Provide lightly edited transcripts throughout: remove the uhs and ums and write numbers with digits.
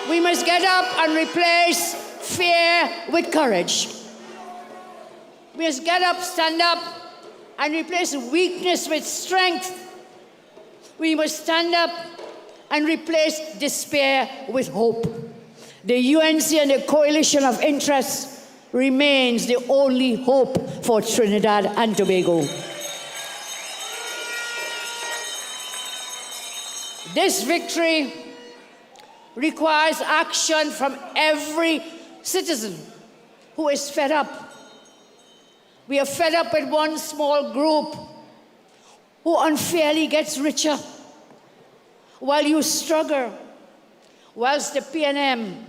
We must get up and replace fear with courage. We must get up, stand up, and replace weakness with strength. We must stand up and replace despair with hope. The UNC and the coalition of interests remains the only hope for Trinidad and Tobago. This victory requires action from every citizen who is fed up. We are fed up with one small group who unfairly gets richer while you struggle, whilst the PNM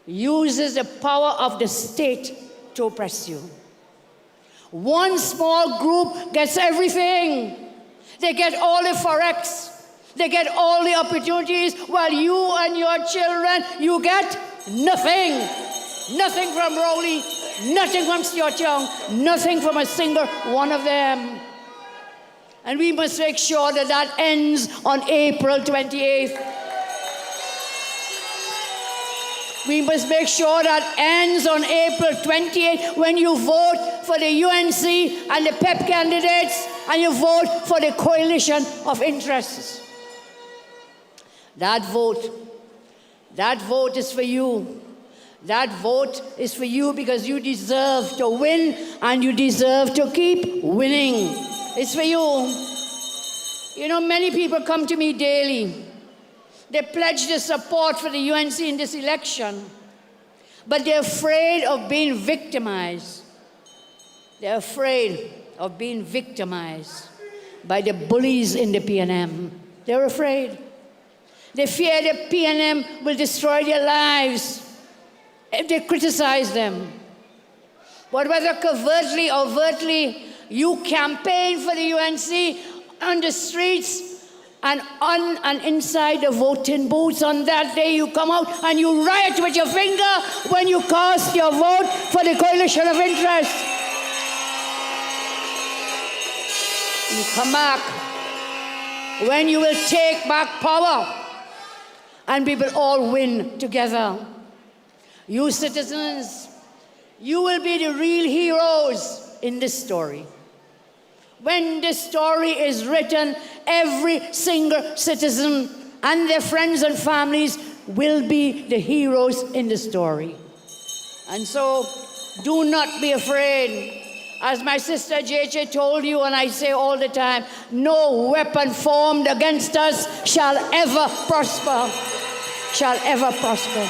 uses the power of the state to oppress you. One small group gets everything. They get all the forex. They get all the opportunities, while you and your children, you get nothing. Nothing from Rowley, nothing from Stuart Young, nothing from a single one of them. And we must make sure that that ends on April 28th. We must make sure that ends on April 28th when you vote for the UNC and the PEP candidates and you vote for the coalition of interests. That vote is for you. That vote is for you because you deserve to win and you deserve to keep winning. It's for you. You know, many people come to me daily. They pledge their support for the UNC in this election, but they're afraid of being victimized. They're afraid of being victimized by the bullies in the PNM. They're afraid. They fear the PNM will destroy their lives if they criticize them. But whether covertly or overtly, you campaign for the UNC on the streets and on and inside the voting booths. On that day, you come out and you riot with your finger when you cast your vote for the coalition of interest. You come back when you will take back power and we will all win together. You citizens, you will be the real heroes in this story. When this story is written, every single citizen and their friends and families will be the heroes in the story. And so, do not be afraid. As my sister JJ told you, and I say all the time, no weapon formed against us shall ever prosper. Shall ever prosper.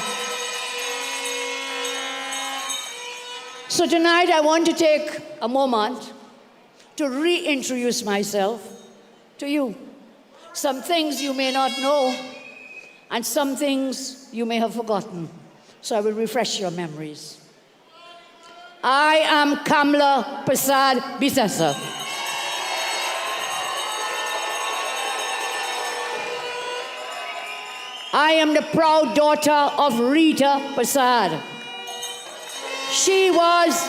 So tonight I want to take a moment to reintroduce myself to you. Some things you may not know, and some things you may have forgotten. So I will refresh your memories. I am Kamla Prasad Bisesa. I am the proud daughter of Rita Prasad. She was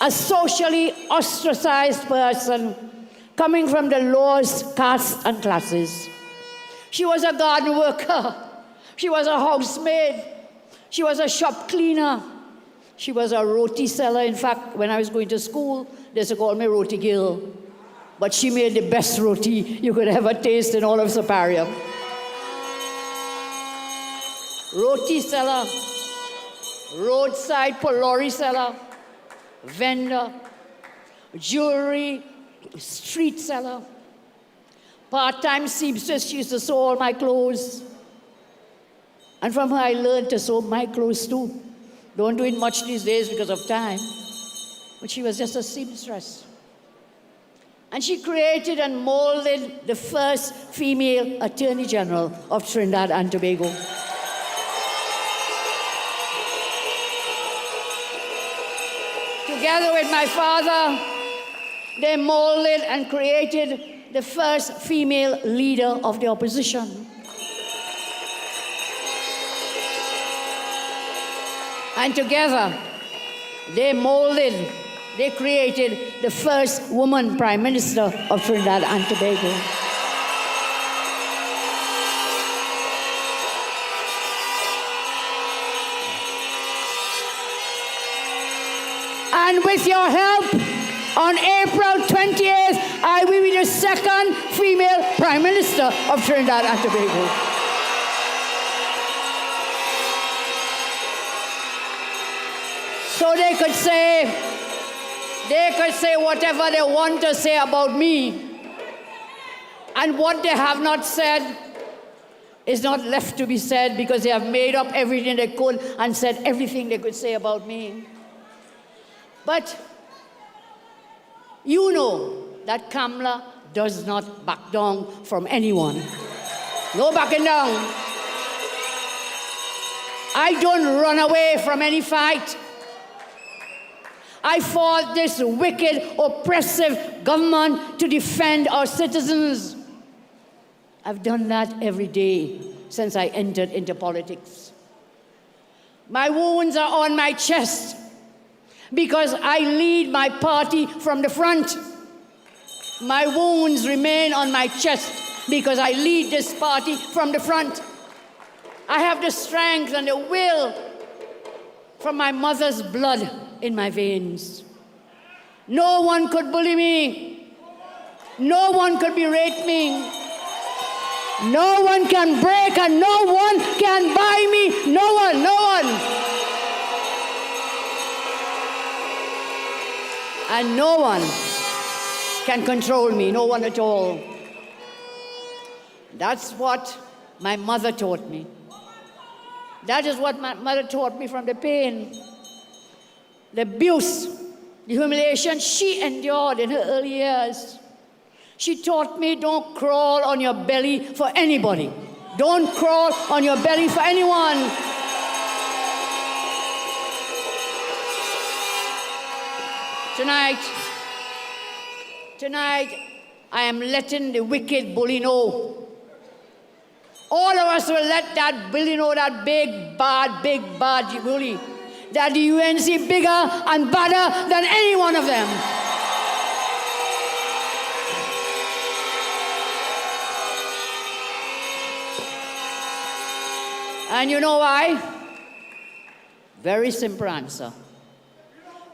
a socially ostracized person coming from the lowest castes and classes. She was a garden worker. She was a housemaid. She was a shop cleaner. She was a roti seller. In fact, when I was going to school, they used to call me Roti Girl. But she made the best roti you could ever taste in all of Superior. Roti seller, roadside lorry seller, vendor, jewelry, street seller, part-time seamstress. She used to sew all my clothes. And from her I learned to sew my clothes too. Don't do it much these days because of time. But she was just a seamstress. And she created and molded the first female Attorney General of Trinidad and Tobago. Together with my father, they molded and created the first female leader of the opposition. And together, they created the first woman Prime Minister of Trinidad and Tobago. And with your help, on April 28th, I will be the second female Prime Minister of Trinidad and Tobago. So they could say whatever they want to say about me. And what they have not said is not left to be said, because they have made up everything they could and said everything they could say about me. But you know that Kamla does not back down from anyone. No backing down. I don't run away from any fight. I fought this wicked, oppressive government to defend our citizens. I've done that every day since I entered into politics. My wounds are on my chest because I lead my party from the front. My wounds remain on my chest because I lead this party from the front. I have the strength and the will from my mother's blood in my veins. No one could bully me. No one could berate me. No one can break and no one can buy me. No one, no one. And no one can control me, no one at all. That's what my mother taught me. That is what my mother taught me from the pain, the abuse, the humiliation she endured in her early years. She taught me, don't crawl on your belly for anybody. Don't crawl on your belly for anyone. Tonight, I am letting the wicked bully know. All of us will let that bully know, that big bad bully, that the UNC bigger and badder than any one of them. And you know why? Very simple answer.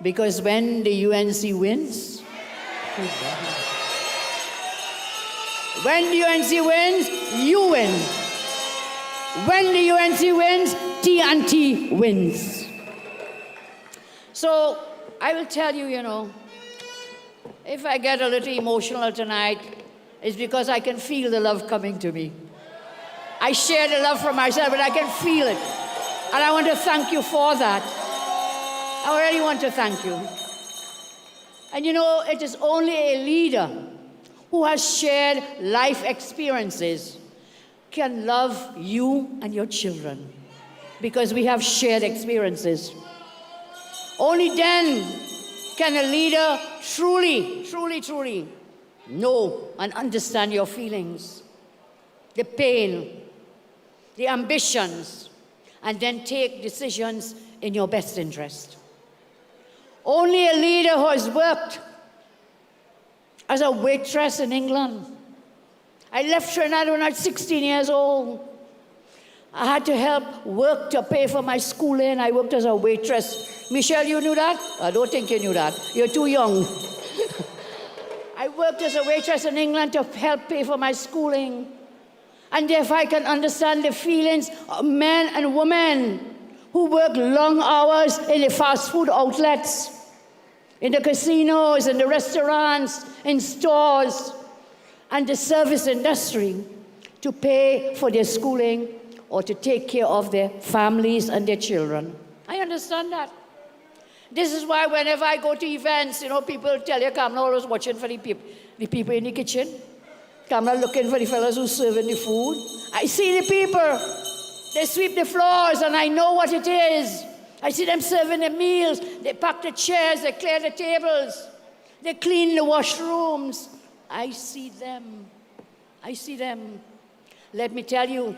Because when the UNC wins, when the UNC wins, you win. When the UNC wins, TNT wins. So I will tell you, if I get a little emotional tonight, it's because I can feel the love coming to me. I share the love from myself, but I can feel it. And I want to thank you for that. I really want to thank you. And it is only a leader who has shared life experiences can love you and your children, because we have shared experiences. Only then can a leader truly know and understand your feelings, the pain, the ambitions, and then take decisions in your best interest. Only a leader who has worked as a waitress in England. I left Trinidad when I was 16 years old. I had to help work to pay for my schooling. I worked as a waitress. Michelle, you knew that? I don't think you knew that. You're too young. I worked as a waitress in England to help pay for my schooling. And therefore I can understand the feelings of men and women who work long hours in the fast food outlets, in the casinos, in the restaurants, in stores, and the service industry to pay for their schooling or to take care of their families and their children. I understand that. This is why whenever I go to events, people tell you, Kamla always watching for the people in the kitchen. Kamla looking for the fellas who's serving the food. I see the people. They sweep the floors, and I know what it is. I see them serving the meals. They pack the chairs. They clear the tables. They clean the washrooms. I see them. I see them. Let me tell you,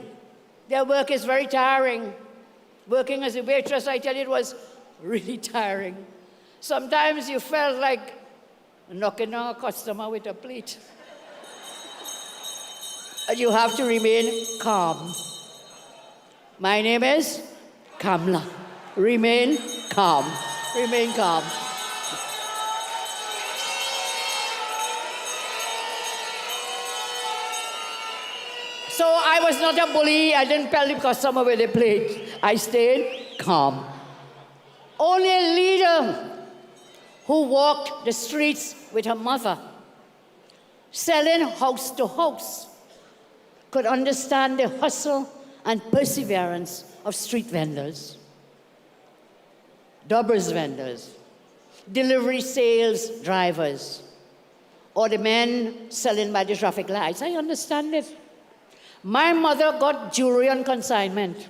their work is very tiring. Working as a waitress, I tell you, it was really tiring. Sometimes you felt like knocking on a customer with a plate. And you have to remain calm. My name is Kamla. Remain calm. Remain calm. I was not a bully. I didn't tell the customer where they played. I stayed calm. Only a leader who walked the streets with her mother, selling house to house, could understand the hustle and perseverance of street vendors, doubles vendors, delivery sales drivers, or the men selling by the traffic lights. I understand it. My mother got jewelry on consignment,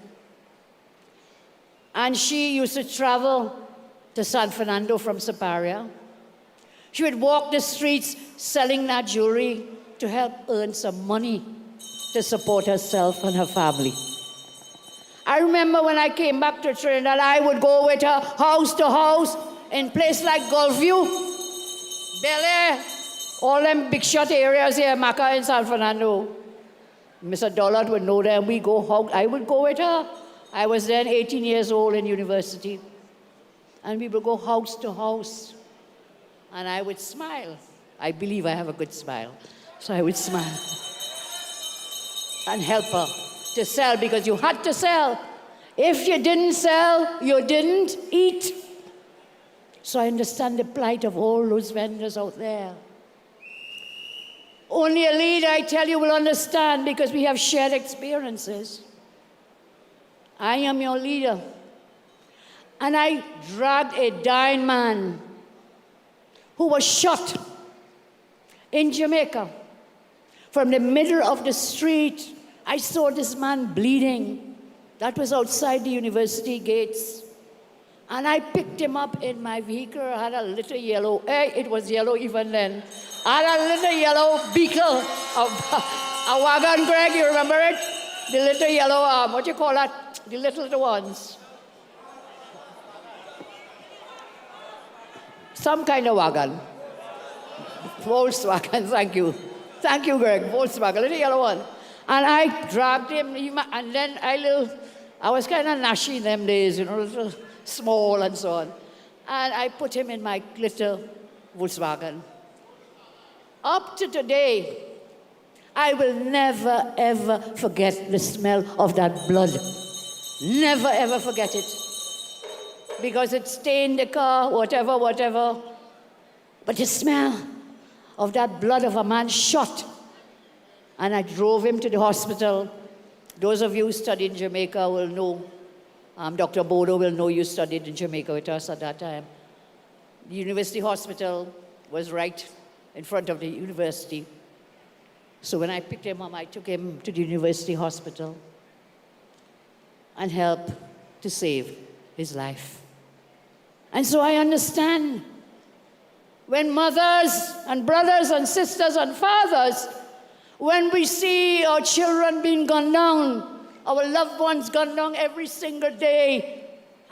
and she used to travel to San Fernando from Siparia. She would walk the streets selling that jewelry to help earn some money to support herself and her family. I remember when I came back to Trinidad, I would go with her house to house in places like Gulfview, Bel Air, all them big shot areas here, Maca and San Fernando. Mr. Dollard would know them. I would go with her. I was then 18 years old in university. And we would go house to house. And I would smile. I believe I have a good smile. So I would smile and help her to sell, because you had to sell. If you didn't sell, you didn't eat. So I understand the plight of all those vendors out there. Only a leader, I tell you, will understand, because we have shared experiences. I am your leader. And I dragged a dying man who was shot in Jamaica from the middle of the street. I saw this man bleeding. That was outside the university gates. And I picked him up in my vehicle. I had a little yellow, it was yellow even then. I had a little yellow beetle, a wagon, Greg, you remember it? The little yellow, what do you call that? The little ones. Some kind of wagon. Volkswagen, thank you. Thank you, Greg, Volkswagen, little yellow one. And I dragged him, and then I was kind of nashy in them days, you know, little small and so on. And I put him in my little Volkswagen. Up to today, I will never, ever forget the smell of that blood. Never, ever forget it. Because it stained the car, whatever. But the smell of that blood of a man shot. And I drove him to the hospital. Those of you who studied in Jamaica will know. Dr. Bodo will know you studied in Jamaica with us at that time. The university hospital was right in front of the university. So when I picked him up, I took him to the university hospital and helped to save his life. And so I understand when mothers and brothers and sisters and fathers, when we see our children being gunned down, our loved ones gunned down every single day,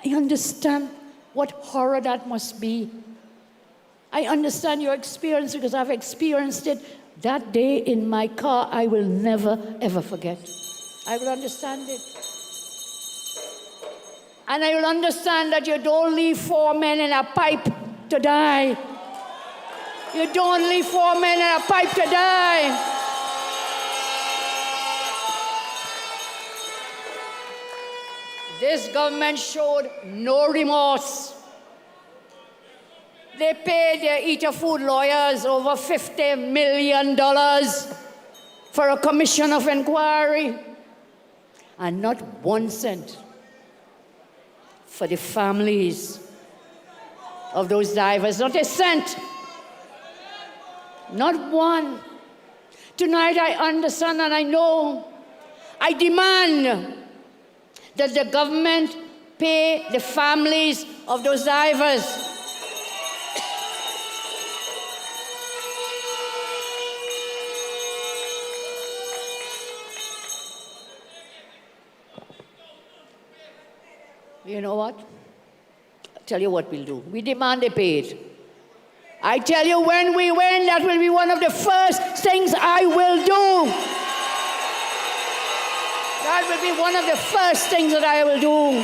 I understand what horror that must be. I understand your experience, because I've experienced it. That day in my car, I will never, ever forget. I will understand it. And I will understand that you don't leave 4 men in a pipe to die. You don't leave 4 men in a pipe to die. This government showed no remorse. They paid their Eater Food lawyers over $50 million for a commission of inquiry, and not 1 cent for the families of those divers. Not a cent. Not one. Tonight I understand and I know. I demand that the government pay the families of those divers. You know what? I'll tell you what we'll do. We demand they pay it. I tell you, when we win, that will be one of the first things I will do. That will be one of the first things that I will do.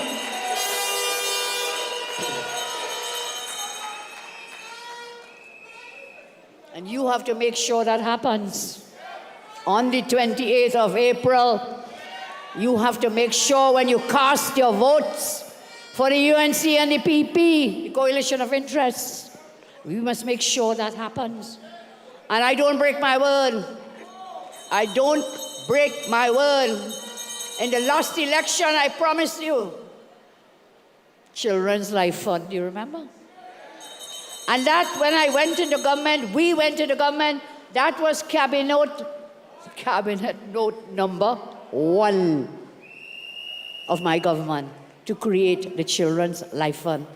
And you have to make sure that happens. On the 28th of April, You have to make sure when you cast your votes for the UNC and the PP, the coalition of interests, we must make sure that happens. And I don't break my word. I don't break my word. In the last election, I promised you Children's Life Fund. Do you remember? And that, when I went into government, we went into government, that was cabinet note number 1 of my government, to create the Children's Life Fund.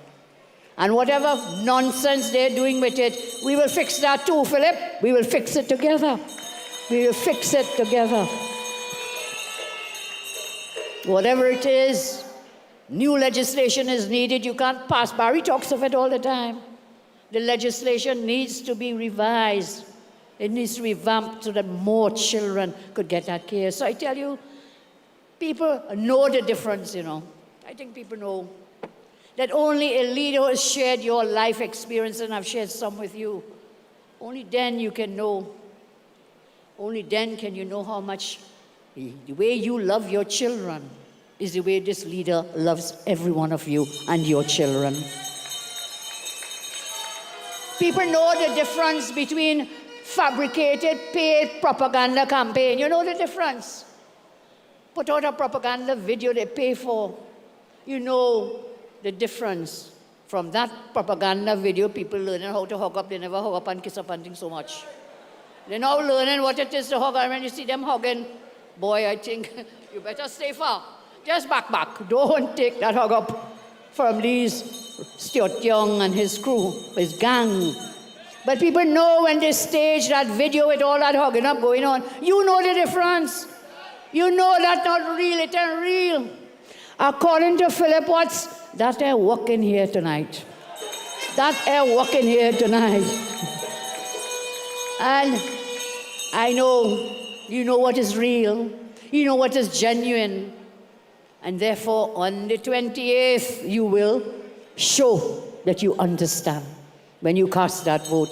And whatever nonsense they're doing with it, we will fix that too, Philip. We will fix it together. We will fix it together. Whatever it is, new legislation is needed. You can't pass. Barry talks of it all the time. The legislation needs to be revised. It needs to be revamped so that more children could get that care. So I tell you, people know the difference, you know. I think people know that only a leader who has shared your life experience, and I've shared some with you, only then you can know. Only then can you know how much the way you love your children is the way this leader loves every one of you and your children. People know the difference between fabricated, paid propaganda campaign. You know the difference. Put out a propaganda video they pay for. You know the difference. From that propaganda video, people learning how to hug up. They never hug up and kiss up and things so much. They're now learning what it is to hug. And when you see them hugging, boy, I think you better stay far. Just back. Don't take that hug up from these Stuart Young and his crew, his gang. But people know when they stage that video with all that hugging up going on, you know the difference. You know that's not real, it ain't real. According to Philip Watts, that ain't walking here tonight. That ain't walking here tonight. And I know, you know what is real. You know what is genuine. And therefore, on the 28th, you will show that you understand when you cast that vote.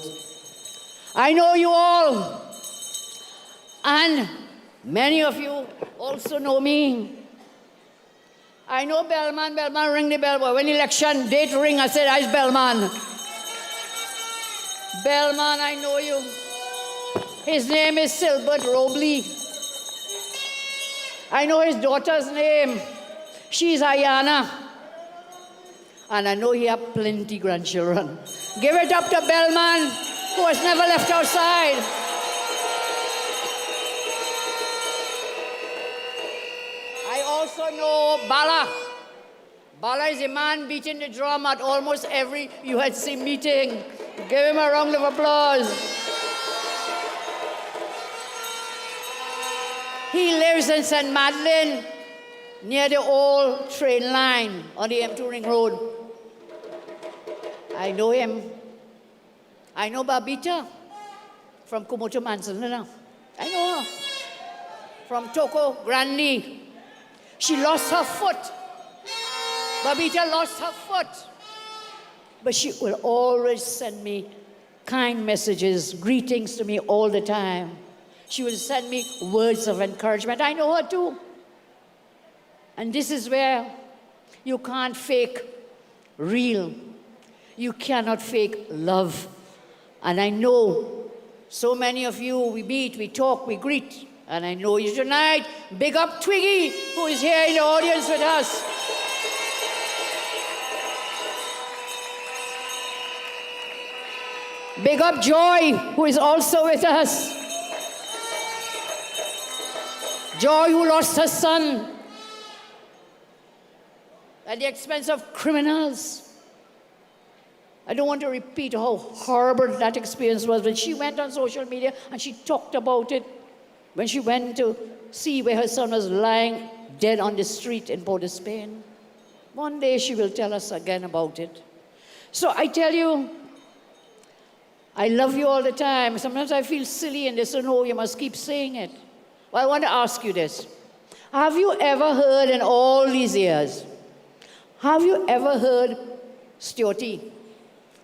I know you all. And many of you also know me. I know Bellman ring the bell. But when election date ring, I said, "I's Bellman." Bellman, I know you. His name is Silbert Robley. I know his daughter's name. She's Ayana. And I know he has plenty grandchildren. Give it up to Bellman, who has never left our side. I also know Bala. Bala is a man beating the drum at almost every UHC meeting. Give him a round of applause. He lives in St. Madeleine, near the old train line on the M2 Ring Road. I know him. I know Babita from Kumoto Manson. I know her. From Toko Grandi. She lost her foot. Babita lost her foot. But she will always send me kind messages, greetings to me all the time. She will send me words of encouragement. I know her too. And this is where you can't fake real. You cannot fake love. And I know so many of you, we meet, we talk, we greet. And I know you tonight. Big up Twiggy, who is here in the audience with us. Big up Joy, who is also with us. Joy, who lost her son at the expense of criminals. I don't want to repeat how horrible that experience was, but she went on social media and she talked about it when she went to see where her son was lying dead on the street in Port of Spain. One day she will tell us again about it. So I tell you, I love you all the time. Sometimes I feel silly and they say, no, you must keep saying it. Well, I want to ask you this. Have you ever heard in all these years, have you ever heard Stuarty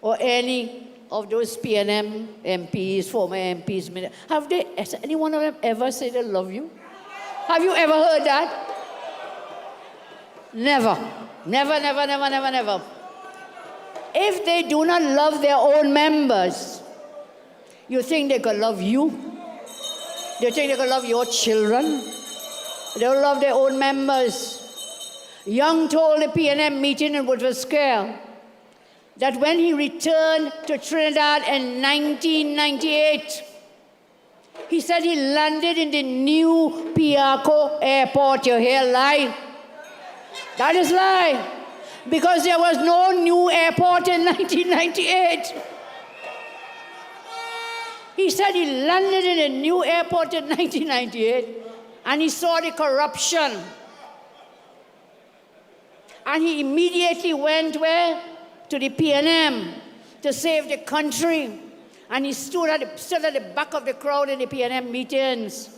or any of those PNM MPs, former MPs, has any one of them ever said they love you? Have you ever heard that? Never. Never, never, never, never, never. If they do not love their own members, you think they could love you? Do you think they could love your children? They don't love their own members. Young told the PNM meeting in Woodford Square that when he returned to Trinidad in 1998, he said he landed in the new Piarco airport. You hear lie? That is lie. Because there was no new airport in 1998. He said he landed in a new airport in 1998 and he saw the corruption. And he immediately went where? To the PNM to save the country. And he stood at the back of the crowd in the PNM meetings.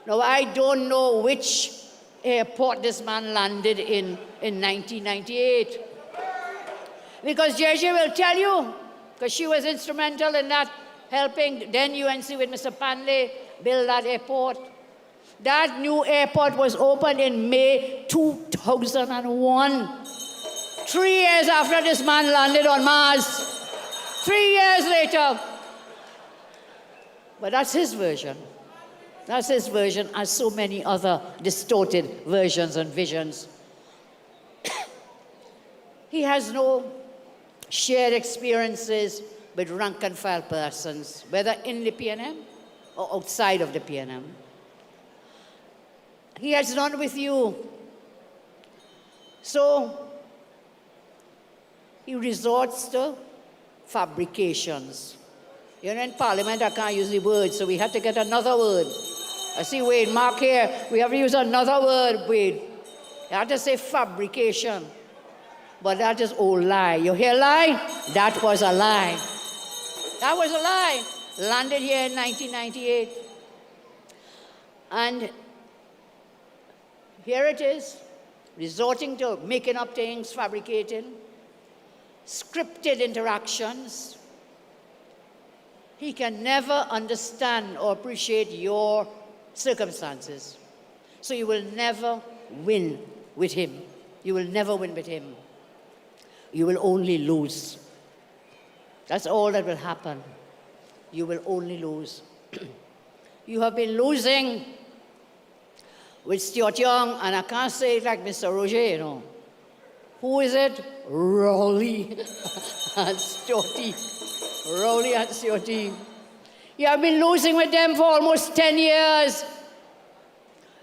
Now, I don't know which airport this man landed in 1998. Because JJ will tell you, because she was instrumental in that, helping then UNC with Mr. Panley build that airport. That new airport was opened in May 2001. 3 years after this man landed on Mars. 3 years later. But that's his version. That's his version, as so many other distorted versions and visions. He has no shared experiences with rank and file persons, whether in the PNM or outside of the PNM. He has none with you. So he resorts to fabrications. You know, in Parliament, I can't use the word, so we had to get another word. I see Wade, Mark here, we have to use another word, Wade. You have to say fabrication. But that is old lie. You hear lie? That was a lie. That was a lie. Landed here in 1998. And here it is, resorting to making up things, fabricating, scripted interactions. He can never understand or appreciate your circumstances. So you will never win with him. You will never win with him. You will only lose. That's all that will happen. You will only lose. You have been losing with Stuart Young, and I can't say it like Mr. Roger, you know. Who is it? Rowley and Stuarty. Rowley and Stuarty. You have been losing with them for almost 10 years.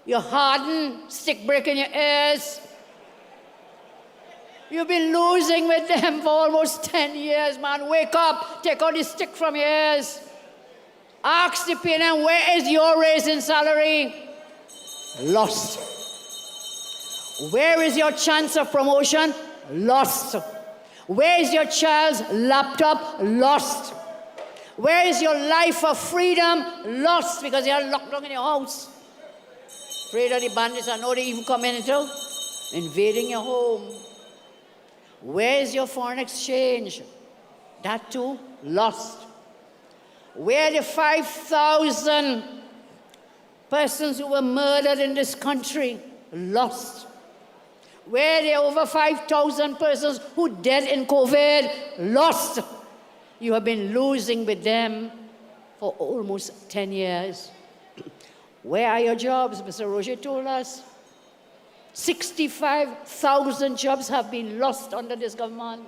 You hardened, stick brick in your ears. You've been losing with them for almost 10 years, man. Wake up, take out the stick from your ears. Ask the PNM, where is your raise in salary? Lost. Where is your chance of promotion? Lost. Where is your child's laptop? Lost. Where is your life of freedom? Lost, because you are locked down in your house. Afraid of the bandits, I know they even come in into invading your home. Where is your foreign exchange? That too, lost. Where are the 5,000 persons who were murdered in this country? Lost. Where are the over 5,000 persons who died in COVID? Lost. You have been losing with them for almost 10 years. Where are your jobs? Mr. Roger told us 65,000 jobs have been lost under this government.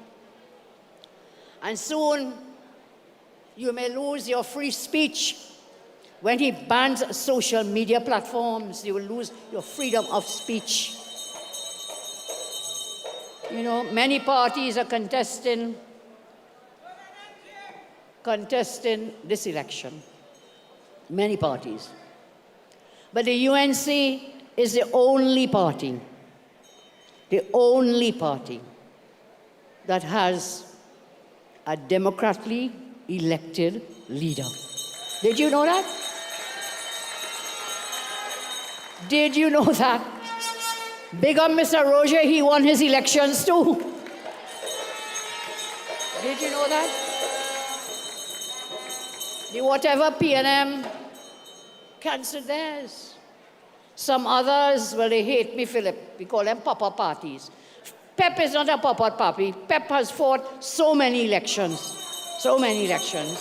And soon you may lose your free speech. When he bans social media platforms, you will lose your freedom of speech. You know, many parties are contesting this election. Many parties. But the UNC is the only party that has a democratically elected leader. Did you know that? Did you know that? Big up Mr. Roger, he won his elections too. Did you know that? The whatever PNM cancelled theirs. Some others, well, they hate me, Philip. We call them pop-up parties. PEP is not a pop-up party. PEP has fought so many elections. So many elections.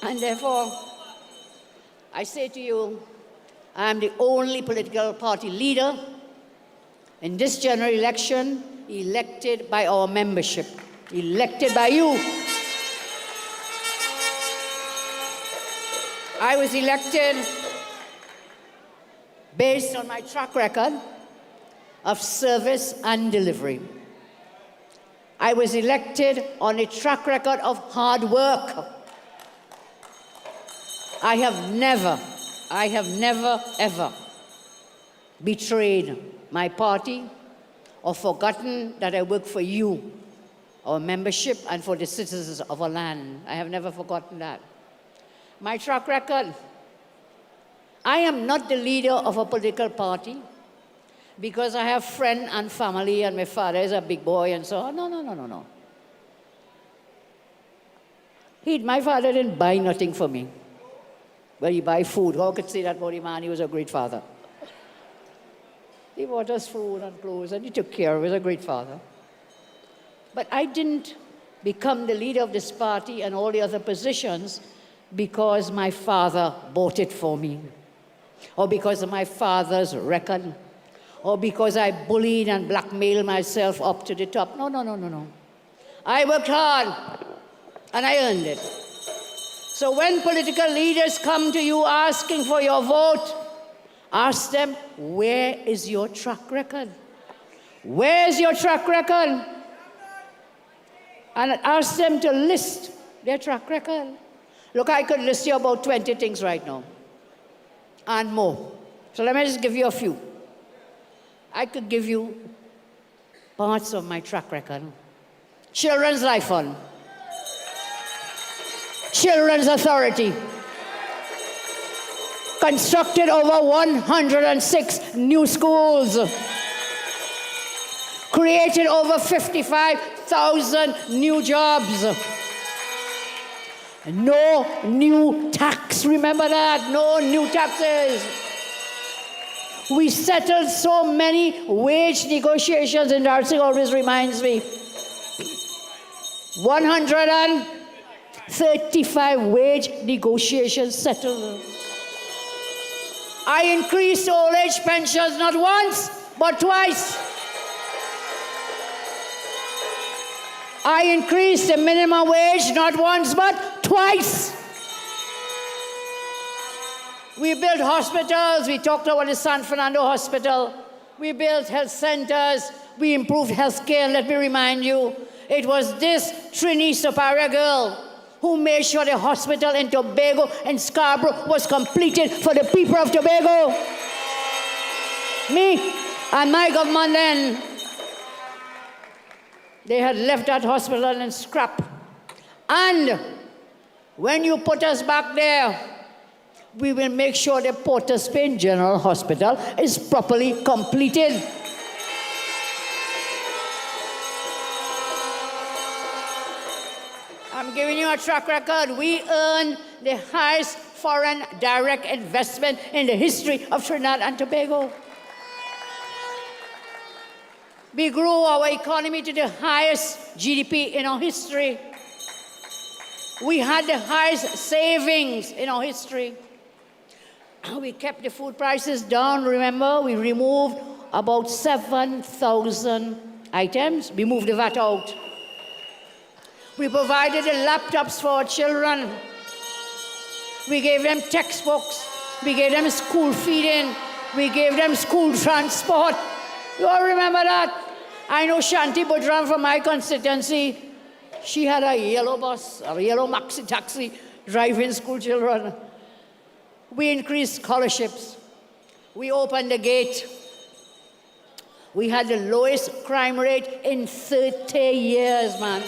And therefore, I say to you, I am the only political party leader in this general election elected by our membership, elected by you. I was elected based on my track record of service and delivery. I was elected on a track record of hard work. I have never, ever betrayed my party or forgotten that I work for you, our membership, and for the citizens of our land. I have never forgotten that. My track record, I am not the leader of a political party because I have friends and family and my father is a big boy and so on. No. My father didn't buy nothing for me. Well, he buy food. How could say that about him, man? He was a great father. He bought us food and clothes and he took care of us. He was a great father. But I didn't become the leader of this party and all the other positions because my father bought it for me, or because of my father's record, or because I bullied and blackmailed myself up to the top. No. I worked hard, and I earned it. So when political leaders come to you asking for your vote, ask them, where is your track record? Where's your track record? And ask them to list their track record. Look, I could list you about 20 things right now, and more. So let me just give you a few. I could give you parts of my track record. Children's Life Fund. Children's Authority. Constructed over 106 new schools. Created over 55,000 new jobs. No new tax, remember that? No new taxes. We settled so many wage negotiations, and Darcy always reminds me. 135 wage negotiations settled. I increased old age pensions not once, but twice. I increased the minimum wage not once, but twice. We built hospitals. We talked about the San Fernando Hospital. We built health centers. We improved health care. Let me remind you, it was this Trini Soparia girl who made sure the hospital in Tobago and Scarborough was completed for the people of Tobago. Me and my government then, they had left that hospital in scrap. And when you put us back there, we will make sure the Port of Spain General Hospital is properly completed. I'm giving you a track record. We earned the highest foreign direct investment in the history of Trinidad and Tobago. We grew our economy to the highest GDP in our history. We had the highest savings in our history. We kept the food prices down, remember? We removed about 7,000 items. We moved the VAT out. We provided the laptops for our children. We gave them textbooks. We gave them school feeding. We gave them school transport. You all remember that? I know Shanti Budran from my constituency. She had a yellow bus, a yellow maxi taxi, driving school children. We increased scholarships. We opened the gate. We had the lowest crime rate in 30 years, man.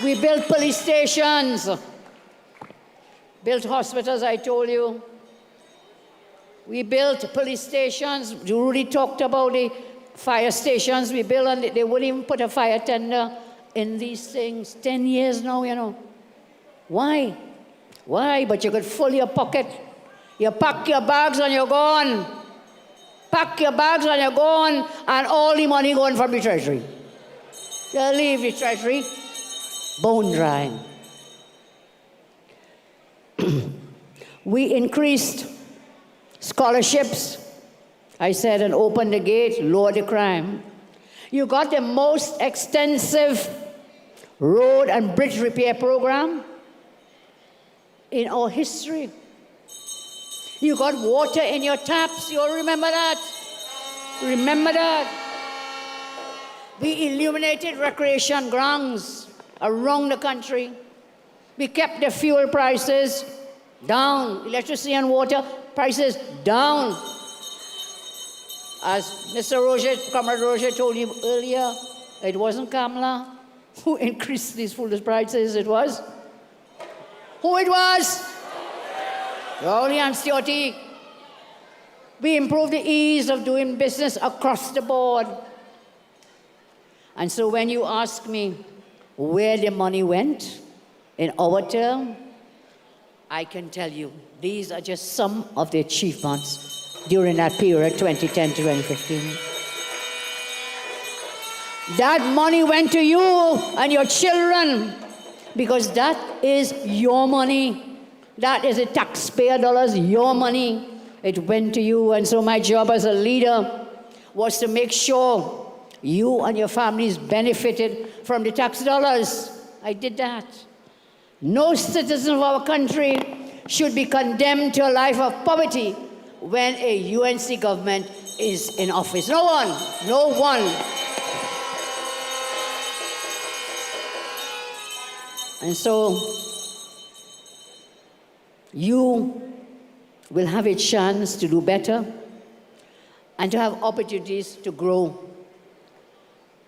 We built police stations, built hospitals, I told you. We built police stations. Rudy talked about the fire stations we built, and they wouldn't even put a fire tender in these things. 10 years now, you know. Why? Why? But you could fill your pocket You pack your bags and you're gone. Pack your bags and you're gone, and all the money going from the treasury. You leave the treasury bone dry. We increased scholarships, I said, and opened the gate, lowered the crime. You got the most extensive road and bridge repair program in our history. You got water in your taps. You all remember that? Remember that? We illuminated recreation grounds around the country. We kept the fuel prices down. Electricity and water prices down. As Mr. Roger, Comrade Roger told you earlier, it wasn't Kamala who increased these foolish prices. It was. Who it was? Rowley and Stewart. We improved the ease of doing business across the board. And so when you ask me where the money went in our term, I can tell you these are just some of the achievements during that period, 2010 to 2015. That money went to you and your children because that is your money. That is the taxpayer dollars, your money. It went to you. And so my job as a leader was to make sure you and your families benefited from the tax dollars. I did that. No citizen of our country should be condemned to a life of poverty when a UNC government is in office. No one. No one. And so you will have a chance to do better and to have opportunities to grow.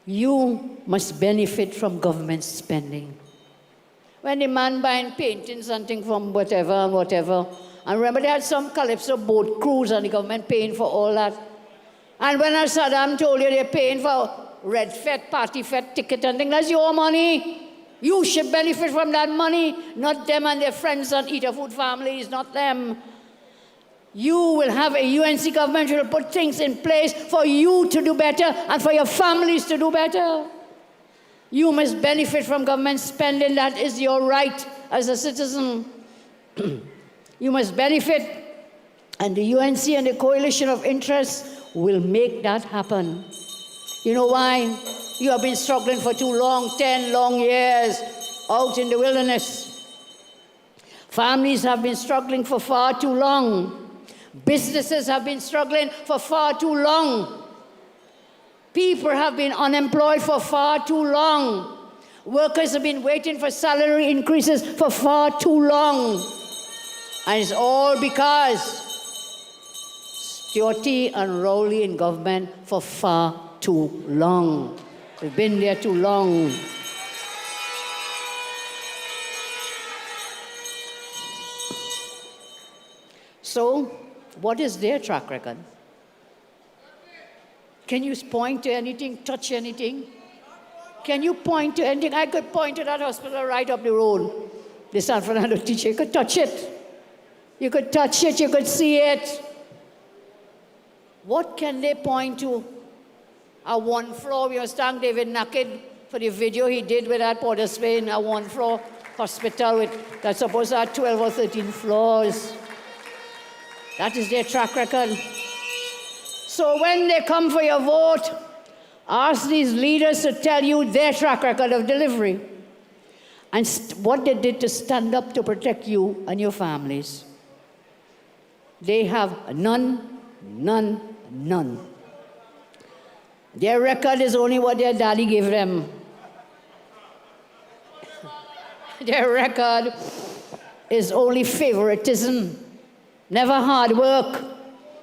You must benefit from government spending. When the man buying painting something from whatever and whatever, and remember they had some Calypso boat crews and the government paying for all that. And when Saddam told you they're paying for Red Fete, Party Fete ticket and things, that's your money. You should benefit from that money, not them and their friends and eat food families, not them. You will have a UNC government who will put things in place for you to do better and for your families to do better. You must benefit from government spending. That is your right as a citizen. You must benefit, and the UNC and the coalition of interests will make that happen. You know why? You have been struggling for too long, 10 long years out in the wilderness. Families have been struggling for far too long. Businesses have been struggling for far too long. People have been unemployed for far too long. Workers have been waiting for salary increases for far too long. And it's all because Stewart and Rowley in government for far too long. We've been there too long. So, what is their track record? Can you point to anything, touch anything? Can you point to anything? I could point to that hospital right up the road, the San Fernando teacher. You could touch it. You could touch it, you could see it. What can they point to? A one floor, we were thank David Naked for the video he did with that Port of Spain, a one floor hospital that's supposed to have 12 or 13 floors. That is their track record. So when they come for your vote, ask these leaders to tell you their track record of delivery and what they did to stand up to protect you and your families. They have none, none, none. Their record is only what their daddy gave them. Their record is only favoritism, never hard work,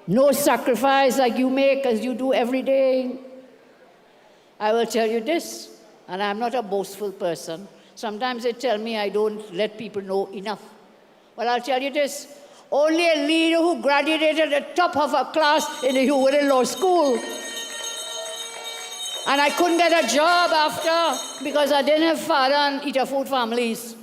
no sacrifice like you make as you do every day. I will tell you this, and I'm not a boastful person. Sometimes they tell me I don't let people know enough. Well, I'll tell you this. Only a leader who graduated at the top of a class in the Hewlett Law School. And I couldn't get a job after because I didn't have father and eat food families.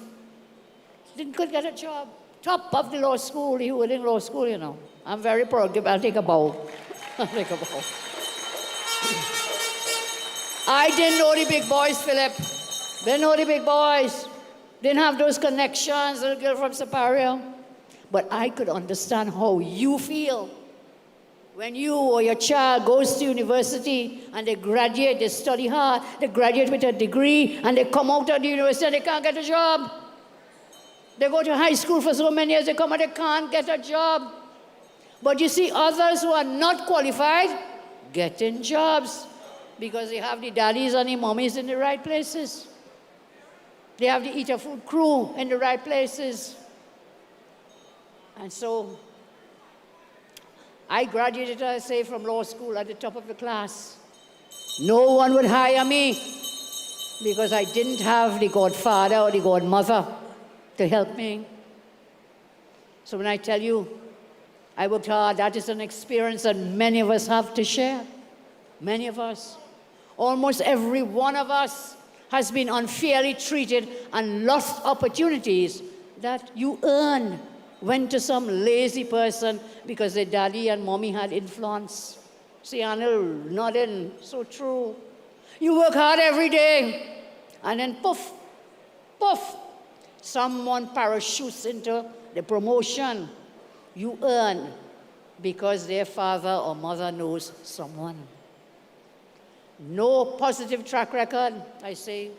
Couldn't get a job. top of the law school, he was in law school, you know. I'm very proud. I'll take a bow. I'll take a bow. I didn't know the big boys, Philip. Didn't know the big boys. Didn't have those connections, little girl from Superior. But I could understand how you feel when you or your child goes to university and they graduate, they study hard, they graduate with a degree, and they come out of the university and they can't get a job. They go to high school for so many years, they come and they can't get a job. But you see others who are not qualified getting jobs because they have the daddies and the mommies in the right places. They have the eater food crew in the right places. And so I graduated, I say, from law school at the top of the class. No one would hire me because I didn't have the godfather or the godmother to help me. So when I tell you I worked hard, that is an experience that many of us have to share. Many of us. Almost every one of us has been unfairly treated and lost opportunities that you earned. Went to some lazy person because their daddy and mommy had influence. See, Anil, nodding, so true. You work hard every day, and then poof, poof, someone parachutes into the promotion you earn because their father or mother knows someone. No positive track record, I say.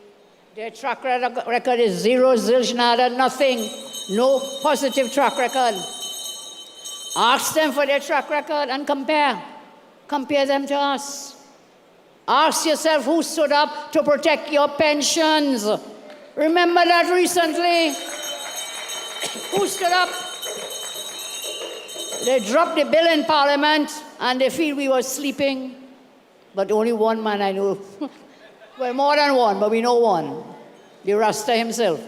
Their track record is zero, zilch, nada, nothing. No positive track record. Ask them for their track record and compare. Compare them to us. Ask yourself who stood up to protect your pensions. Remember that recently. Who stood up? They dropped the bill in Parliament and they feel we were sleeping. But only one man I know. Well, more than one, but we know one. The Rasta himself.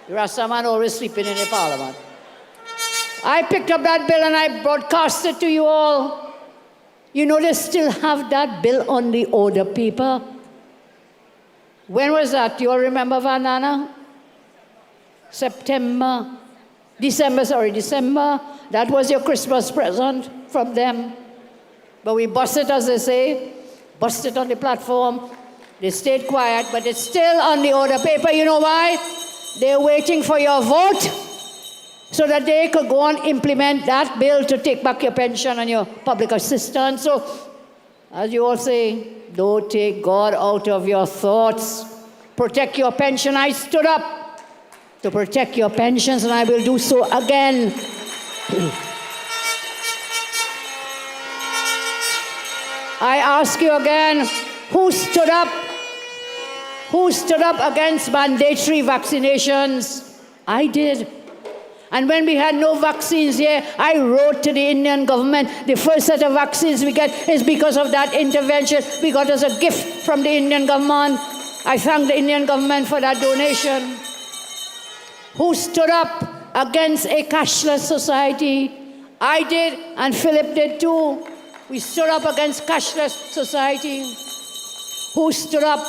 The Rasta man always sleeping in the Parliament. I picked up that bill and I broadcast it to you all. You know they still have that bill on the order paper. When was that? You all remember, Vandana? December. That was your Christmas present from them. But we bust it, as they say. Bust it on the platform. They stayed quiet, but it's still on the order paper. You know why? They're waiting for your vote so that they could go and implement that bill to take back your pension and your public assistance. So, as you all say, don't take God out of your thoughts. Protect your pension. I stood up to protect your pensions, and I will do so again. I ask you again, who stood up? Who stood up against mandatory vaccinations? I did. And when we had no vaccines here, I wrote to the Indian government, the first set of vaccines we get is because of that intervention. We got as a gift from the Indian government. I thank the Indian government for that donation. Who stood up against a cashless society? I did, and Philip did too. We stood up against cashless society. Who stood up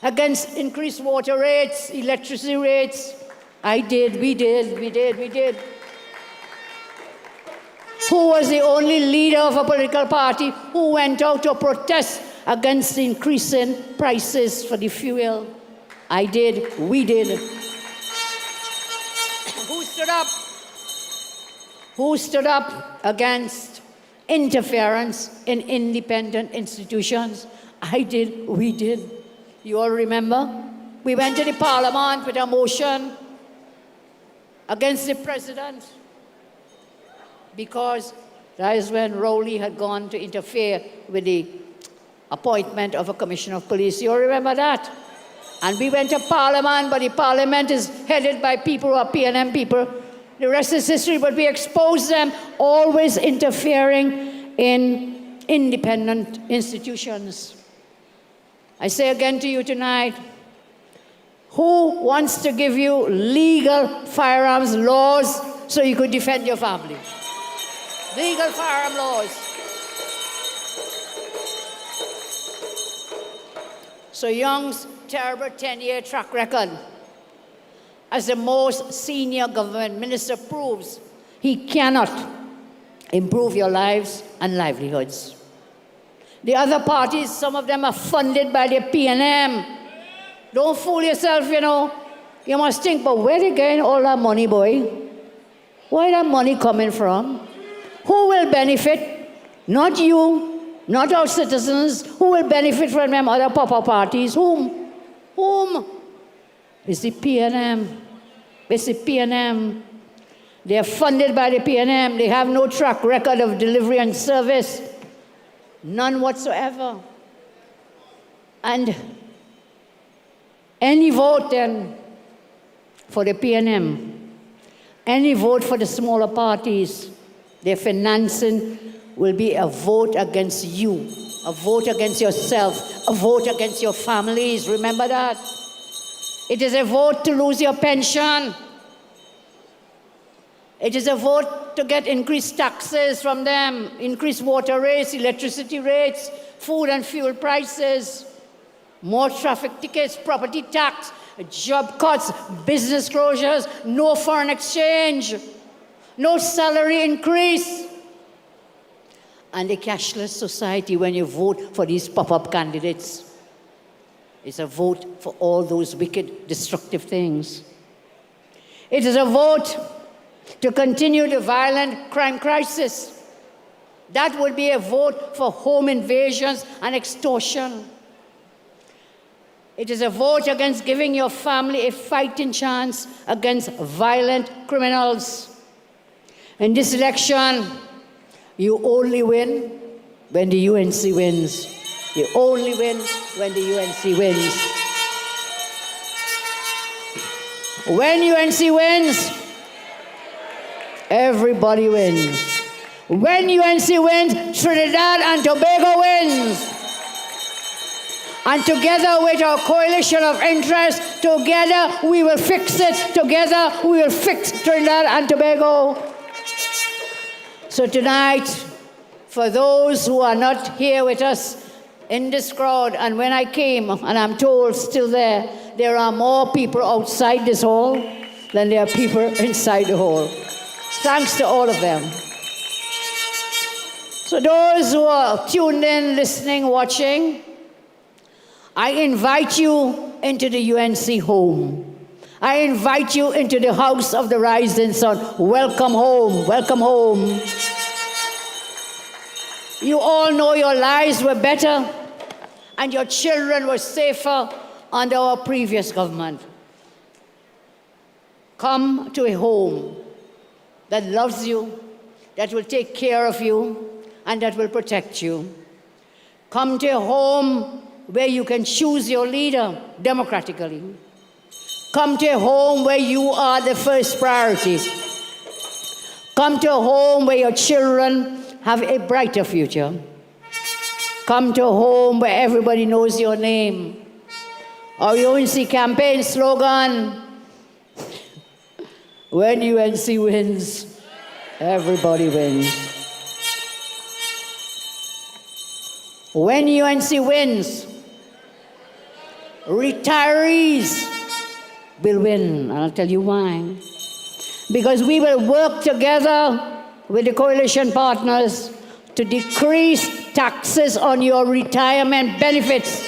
against increased water rates, electricity rates? I did, we did. Who was the only leader of a political party who went out to protest against the increasing prices for the fuel? I did, we did. Who stood up? Who stood up against interference in independent institutions? I did, we did. You all remember? We went to the Parliament with a motion against the president because that is when Rowley had gone to interfere with the appointment of a commissioner of police. You all remember that? And we went to Parliament, but the Parliament is headed by people who are PNM people. The rest is history, but we exposed them, always interfering in independent institutions. I say again to you tonight, who wants to give you legal firearms laws so you could defend your family? Legal firearm laws. So Young's terrible 10-year track record. as the most senior government minister, proves he cannot improve your lives and livelihoods. The other parties, some of them are funded by the PNM. Don't fool yourself, you know. You must think, but where they getting all that money, boy? Where that money coming from? Who will benefit? Not you, not our citizens. Who will benefit from them other pop-up parties? Whom? Whom? It's the PNM. It's the PNM. They are funded by the PNM. They have no track record of delivery and service. None whatsoever. And any vote then for the PNM, any vote for the smaller parties, their financing will be a vote against you, a vote against yourself, a vote against your families. Remember that. It is a vote to lose your pension. It is a vote to get increased taxes from them, increased water rates, electricity rates, food and fuel prices, more traffic tickets, property tax, job cuts, business closures, no foreign exchange, no salary increase. And a cashless society when you vote for these pop-up candidates. It's a vote for all those wicked, destructive things. It is a vote to continue the violent crime crisis. That would be a vote for home invasions and extortion. It is a vote against giving your family a fighting chance against violent criminals. In this election, you only win when the UNC wins. You only win when the UNC wins. When UNC wins, everybody wins. When UNC wins, Trinidad and Tobago wins. And together with our coalition of interest, together we will fix it. Together we will fix Trinidad and Tobago. So tonight, for those who are not here with us in this crowd, and when I came, and I'm told still there are more people outside this hall than there are people inside the hall. Thanks to all of them. So those who are tuned in, listening, watching, I invite you into the UNC home. I invite you into the house of the rising sun. Welcome home. Welcome home. You all know your lives were better and your children were safer under our previous government. Come to a home that loves you, that will take care of you, and that will protect you. Come to a home where you can choose your leader democratically. Come to a home where you are the first priority. Come to a home where your children have a brighter future. Come to a home where everybody knows your name. Our UNC campaign slogan, when UNC wins, everybody wins. When UNC wins, retirees will win. I'll tell you why. Because we will work together with the coalition partners to decrease taxes on your retirement benefits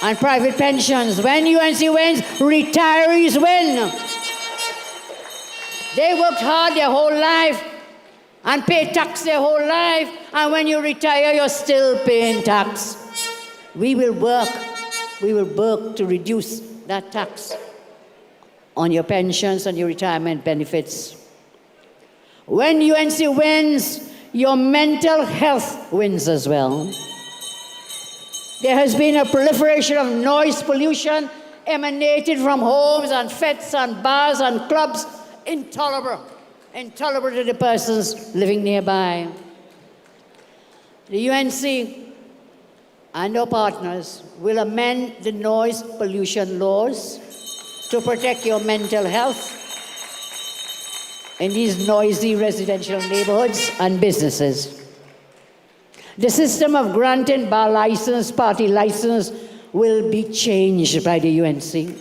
and private pensions. When UNC wins, retirees win. They worked hard their whole life and pay tax their whole life, and when you retire, you're still paying tax. We will work to reduce that tax on your pensions and your retirement benefits. When UNC wins, your mental health wins as well. There has been a proliferation of noise pollution emanated from homes and fetes and bars and clubs, intolerable to the persons living nearby. The UNC and our partners will amend the noise pollution laws to protect your mental health in these noisy residential neighborhoods and businesses. The system of granting bar license, party license will be changed by the UNC.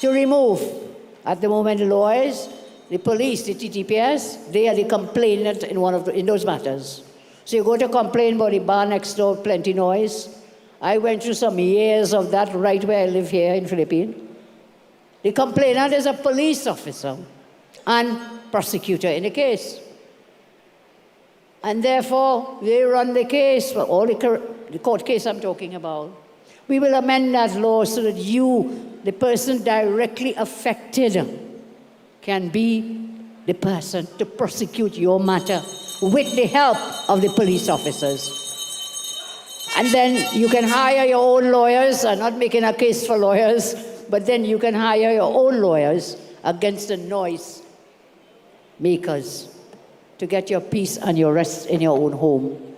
to remove. At the moment, the lawyers, the police, the TTPS, they are the complainant in those matters. So you go to complain about the bar next door, plenty noise. I went through some years of that right where I live here in Philippines. The complainant is a police officer and prosecutor in the case. And therefore, they run the case, for all the court case I'm talking about. We will amend that law so that you, the person directly affected, can be the person to prosecute your matter with the help of the police officers. And then you can hire your own lawyers. I'm not making a case for lawyers, but then you can hire your own lawyers against the noise makers to get your peace and your rest in your own home.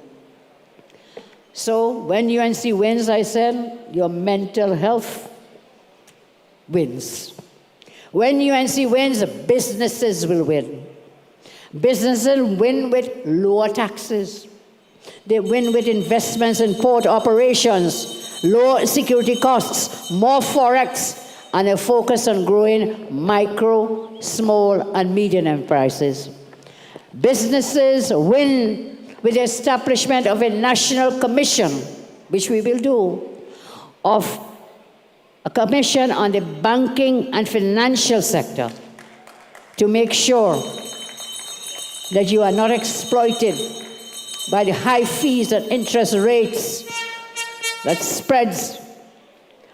So when UNC wins, I said, your mental health wins. When UNC wins, businesses will win. Businesses win with lower taxes. They win with investments in port operations, lower security costs, more forex, and a focus on growing micro, small, and medium enterprises. Businesses win with the establishment of a national commission, which we will do, of a commission on the banking and financial sector to make sure that you are not exploited by the high fees and interest rates that spreads,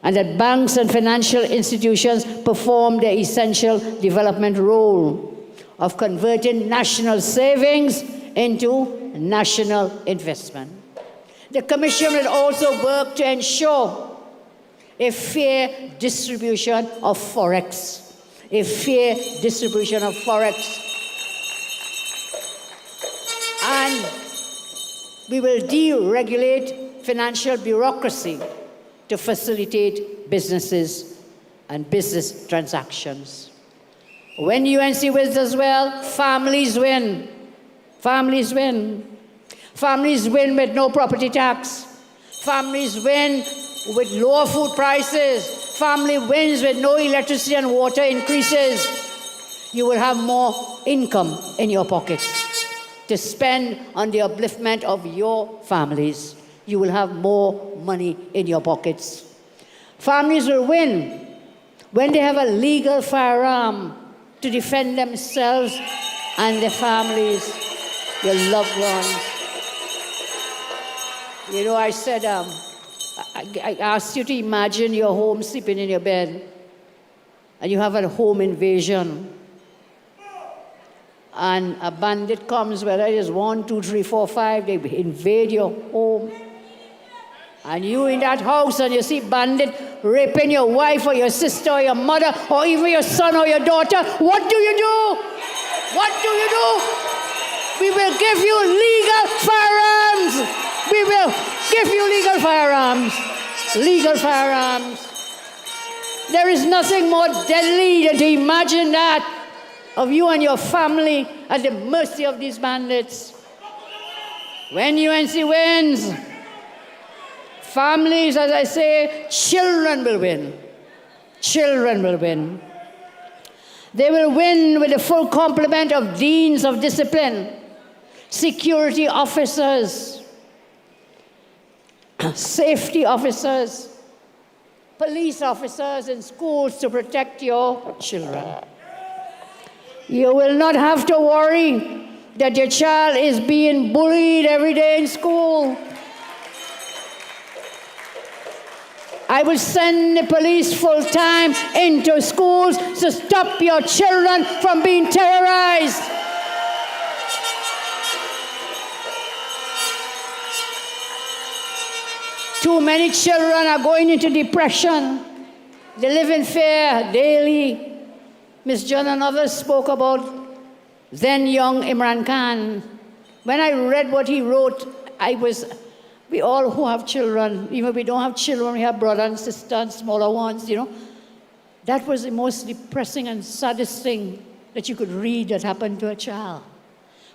and that banks and financial institutions perform their essential development role of converting national savings into national investment. The Commission will also work to ensure a fair distribution of forex. A fair distribution of forex. And we will deregulate financial bureaucracy to facilitate businesses and business transactions. When UNC wins as well, families win. Families win. Families win with no property tax. Families win with lower food prices. Family wins with no electricity and water increases. You will have more income in your pockets to spend on the upliftment of your families. You will have more money in your pockets. Families will win when they have a legal firearm to defend themselves and their families, their loved ones. You know, I said, I asked you to imagine your home sleeping in your bed, and you have a home invasion. And a bandit comes, whether it is 1, 2, 3, 4, 5, they invade your home. And you in that house, and you see bandit raping your wife or your sister or your mother or even your son or your daughter. What do you do? What do you do? We will give you legal firearms. We will give you legal firearms. Legal firearms. There is nothing more deadly than to imagine that of you and your family at the mercy of these bandits. When UNC wins, families, as I say, children will win. Children will win. They will win with the full complement of deans of discipline, security officers, safety officers, police officers in schools to protect your children. You will not have to worry that your child is being bullied every day in school. I will send the police full-time into schools to stop your children from being terrorized. Too many children are going into depression. They live in fear daily. Ms. John and others spoke about then young Imran Khan. When I read what he wrote, we all who have children, even if we don't have children, we have brothers and sisters and smaller ones, you know. That was the most depressing and saddest thing that you could read that happened to a child.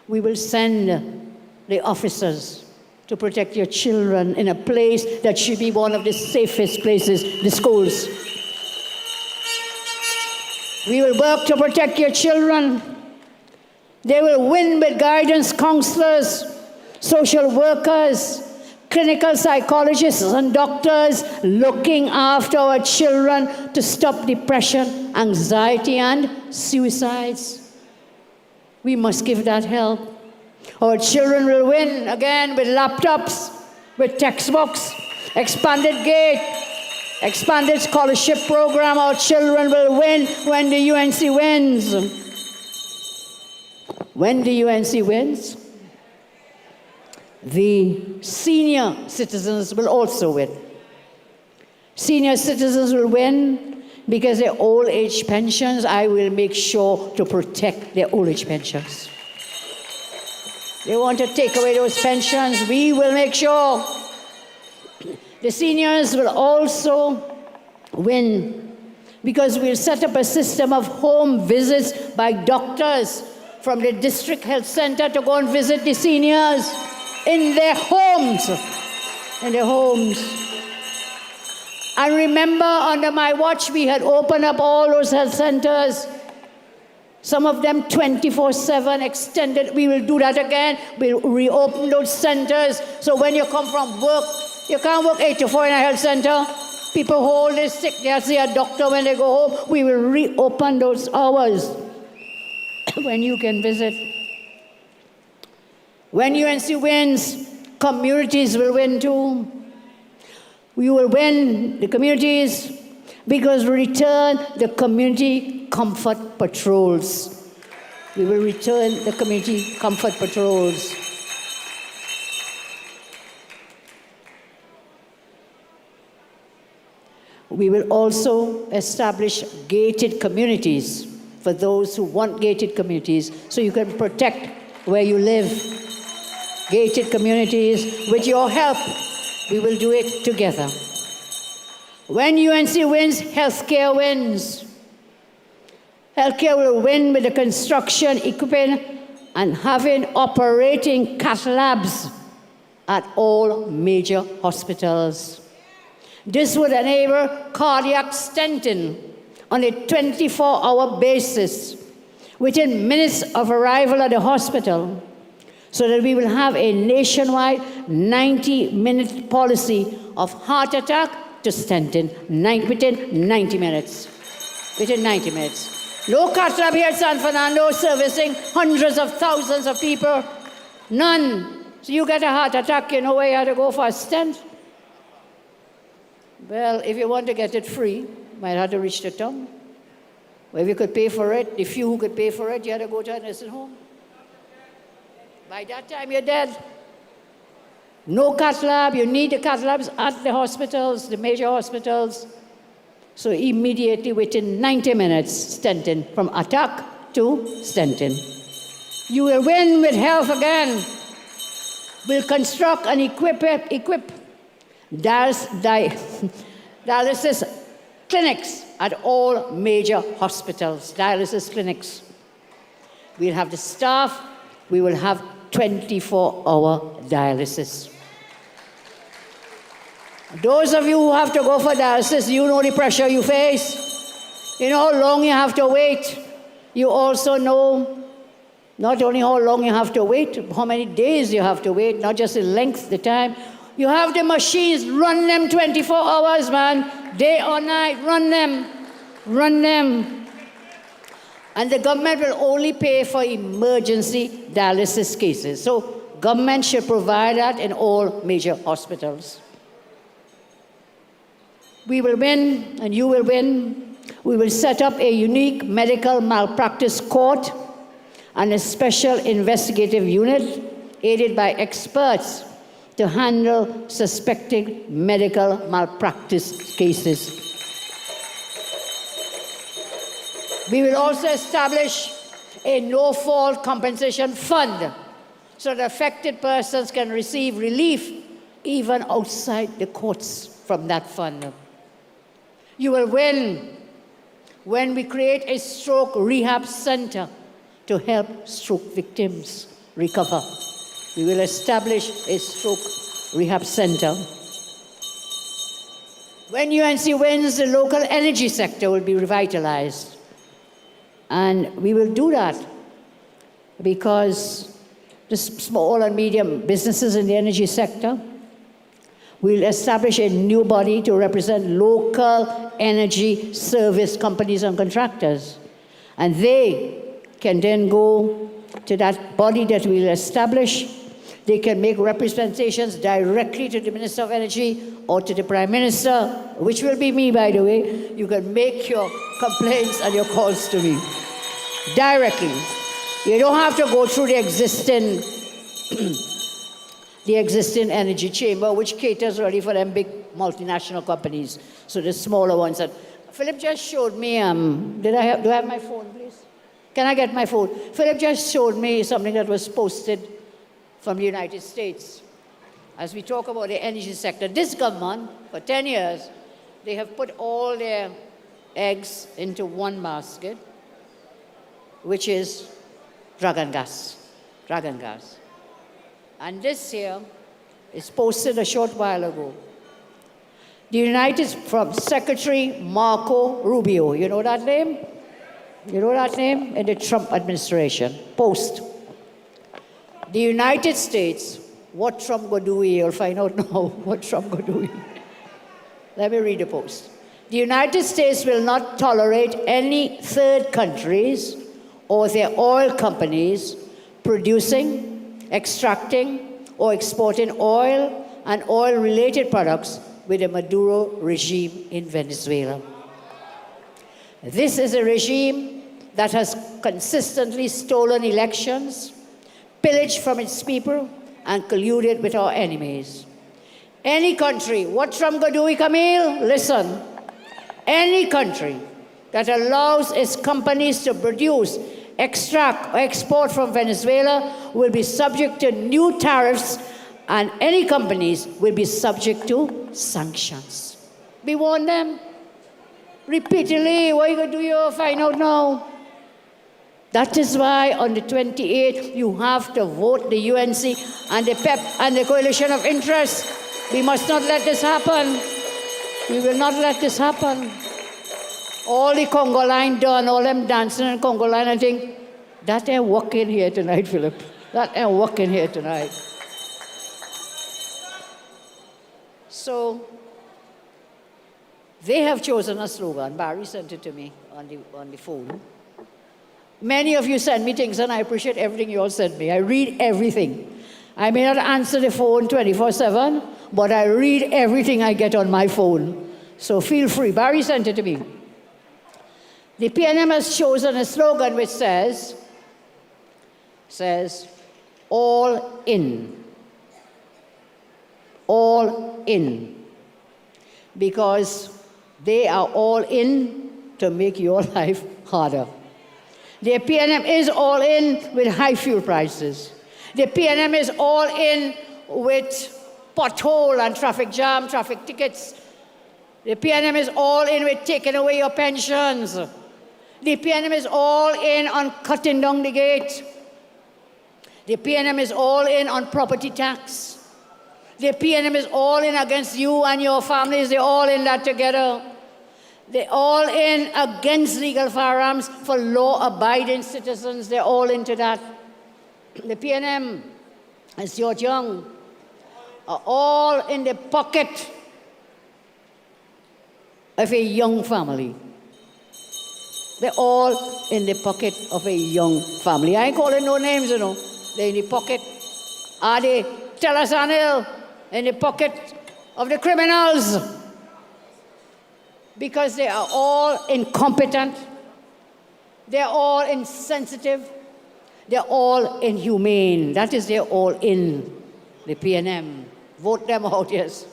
We will send the officers to protect your children in a place that should be one of the safest places, the schools. We will work to protect your children. They will win with guidance counselors, social workers, clinical psychologists and doctors looking after our children to stop depression, anxiety, and suicides. We must give that help. Our children will win again with laptops, with textbooks, expanded GATE, expanded scholarship program. Our children will win when the UNC wins. When the UNC wins, the senior citizens will also win. Senior citizens will win because their old age pensions, I will make sure to protect their old age pensions. They want to take away those pensions, we will make sure. The seniors will also win because we'll set up a system of home visits by doctors from the district health center to go and visit the seniors in their homes. In their homes. And remember, under my watch, we had opened up all those health centers. Some of them 24/7 extended. We will do that again. We'll reopen those centers. So when you come from work, you can't work 8 to 4 in a health center. People hold is sick, they'll see a doctor when they go home. We will reopen those hours when you can visit. When UNC wins, communities will win too. We will win the communities because we return the community comfort patrols. We will return the community comfort patrols. We will also establish gated communities for those who want gated communities so you can protect where you live. Gated communities, with your help, we will do it together. When UNC wins, healthcare wins. Healthcare will win with the construction, equipping, and having operating cath labs at all major hospitals. This would enable cardiac stenting on a 24-hour basis within minutes of arrival at the hospital, so that we will have a nationwide 90-minute policy of heart attack to stenting within 90 minutes. Within 90 minutes. No cath lab here at San Fernando servicing hundreds of thousands of people. None. So you get a heart attack, you know where you have to go for a stent? Well, if you want to get it free, you might have to reach the town. Well, if you could pay for it, the few who could pay for it, you had to go to a nursing home. By that time, you're dead. No cath lab. You need the cath labs at the hospitals, the major hospitals. So immediately, within 90 minutes, stenting, from attack to stenting. You will win with health again. We'll construct and equip dialysis clinics at all major hospitals, dialysis clinics. We'll have the staff. We will have 24-hour dialysis. Those of you who have to go for dialysis, you know the pressure you face. You know how long you have to wait. You also know not only how long you have to wait, how many days you have to wait, not just the length, the time. You have the machines, run them 24 hours, man. Day or night, run them. Run them. And the government will only pay for emergency dialysis cases. So government should provide that in all major hospitals. We will win, and you will win. We will set up a unique medical malpractice court and a special investigative unit aided by experts to handle suspected medical malpractice cases. We will also establish a no-fault compensation fund so that affected persons can receive relief even outside the courts from that fund. You will win when we create a stroke rehab center to help stroke victims recover. We will establish a stroke rehab center. When UNC wins, the local energy sector will be revitalized. And we will do that because the small and medium businesses in the energy sector will establish a new body to represent local energy service companies and contractors. And they can then go to that body that we'll establish. They can make representations directly to the Minister of Energy or to the Prime Minister, which will be me, by the way. You can make your complaints and your calls to me directly. You don't have to go through the existing energy chamber, which caters really for them big multinational companies. So the smaller ones. And Philip just showed me, do I have my phone, please? Can I get my phone? Philip just showed me something that was posted from the United States. As we talk about the energy sector, this government, for 10 years, they have put all their eggs into one basket, which is dragon gas. And this here is posted a short while ago. From Secretary Marco Rubio. You know that name? You know that name? In the Trump administration. Post. The United States, what Trump go do? You'll find out now what Trump go do. Let me read the post. The United States will not tolerate any third countries or their oil companies producing, extracting, or exporting oil and oil-related products with the Maduro regime in Venezuela. This is a regime that has consistently stolen elections, pillaged from its people, and colluded with our enemies. Any country, what Trump gonna do, Camille? Listen. Any country that allows its companies to produce, extract, or export from Venezuela will be subject to new tariffs, and any companies will be subject to sanctions. We warn them repeatedly. What are you going to do? You find out now. That is why on the 28th, you have to vote the UNC and the PEP and the Coalition of Interest. We must not let this happen. We will not let this happen. All the Congo line done, all them dancing in Congo line, I think, that ain't working here tonight, Philip. That ain't working here tonight. So, they have chosen a slogan. Barry sent it to me on the phone. Many of you send me things, and I appreciate everything you all send me. I read everything. I may not answer the phone 24/7, but I read everything I get on my phone. So feel free. Barry sent it to me. The PNM has chosen a slogan which says, all in. All in. Because they are all in to make your life harder. The PNM is all in with high fuel prices. The PNM is all in with pothole and traffic jam, traffic tickets. The PNM is all in with taking away your pensions. The PNM is all in on cutting down the gate. The PNM is all in on property tax. The PNM is all in against you and your families. They're all in that together. They're all in against legal firearms for law-abiding citizens. They're all into that. The PNM and Stuart Young are all in the pocket of a young family. They're all in the pocket of a young family. I ain't calling no names, you know. They're in the pocket. Are they? Tell us, Anil, in the pocket of the criminals. Because they are all incompetent. They're all insensitive. They're all inhumane. That is, they're all in the PNM. Vote them out, yes.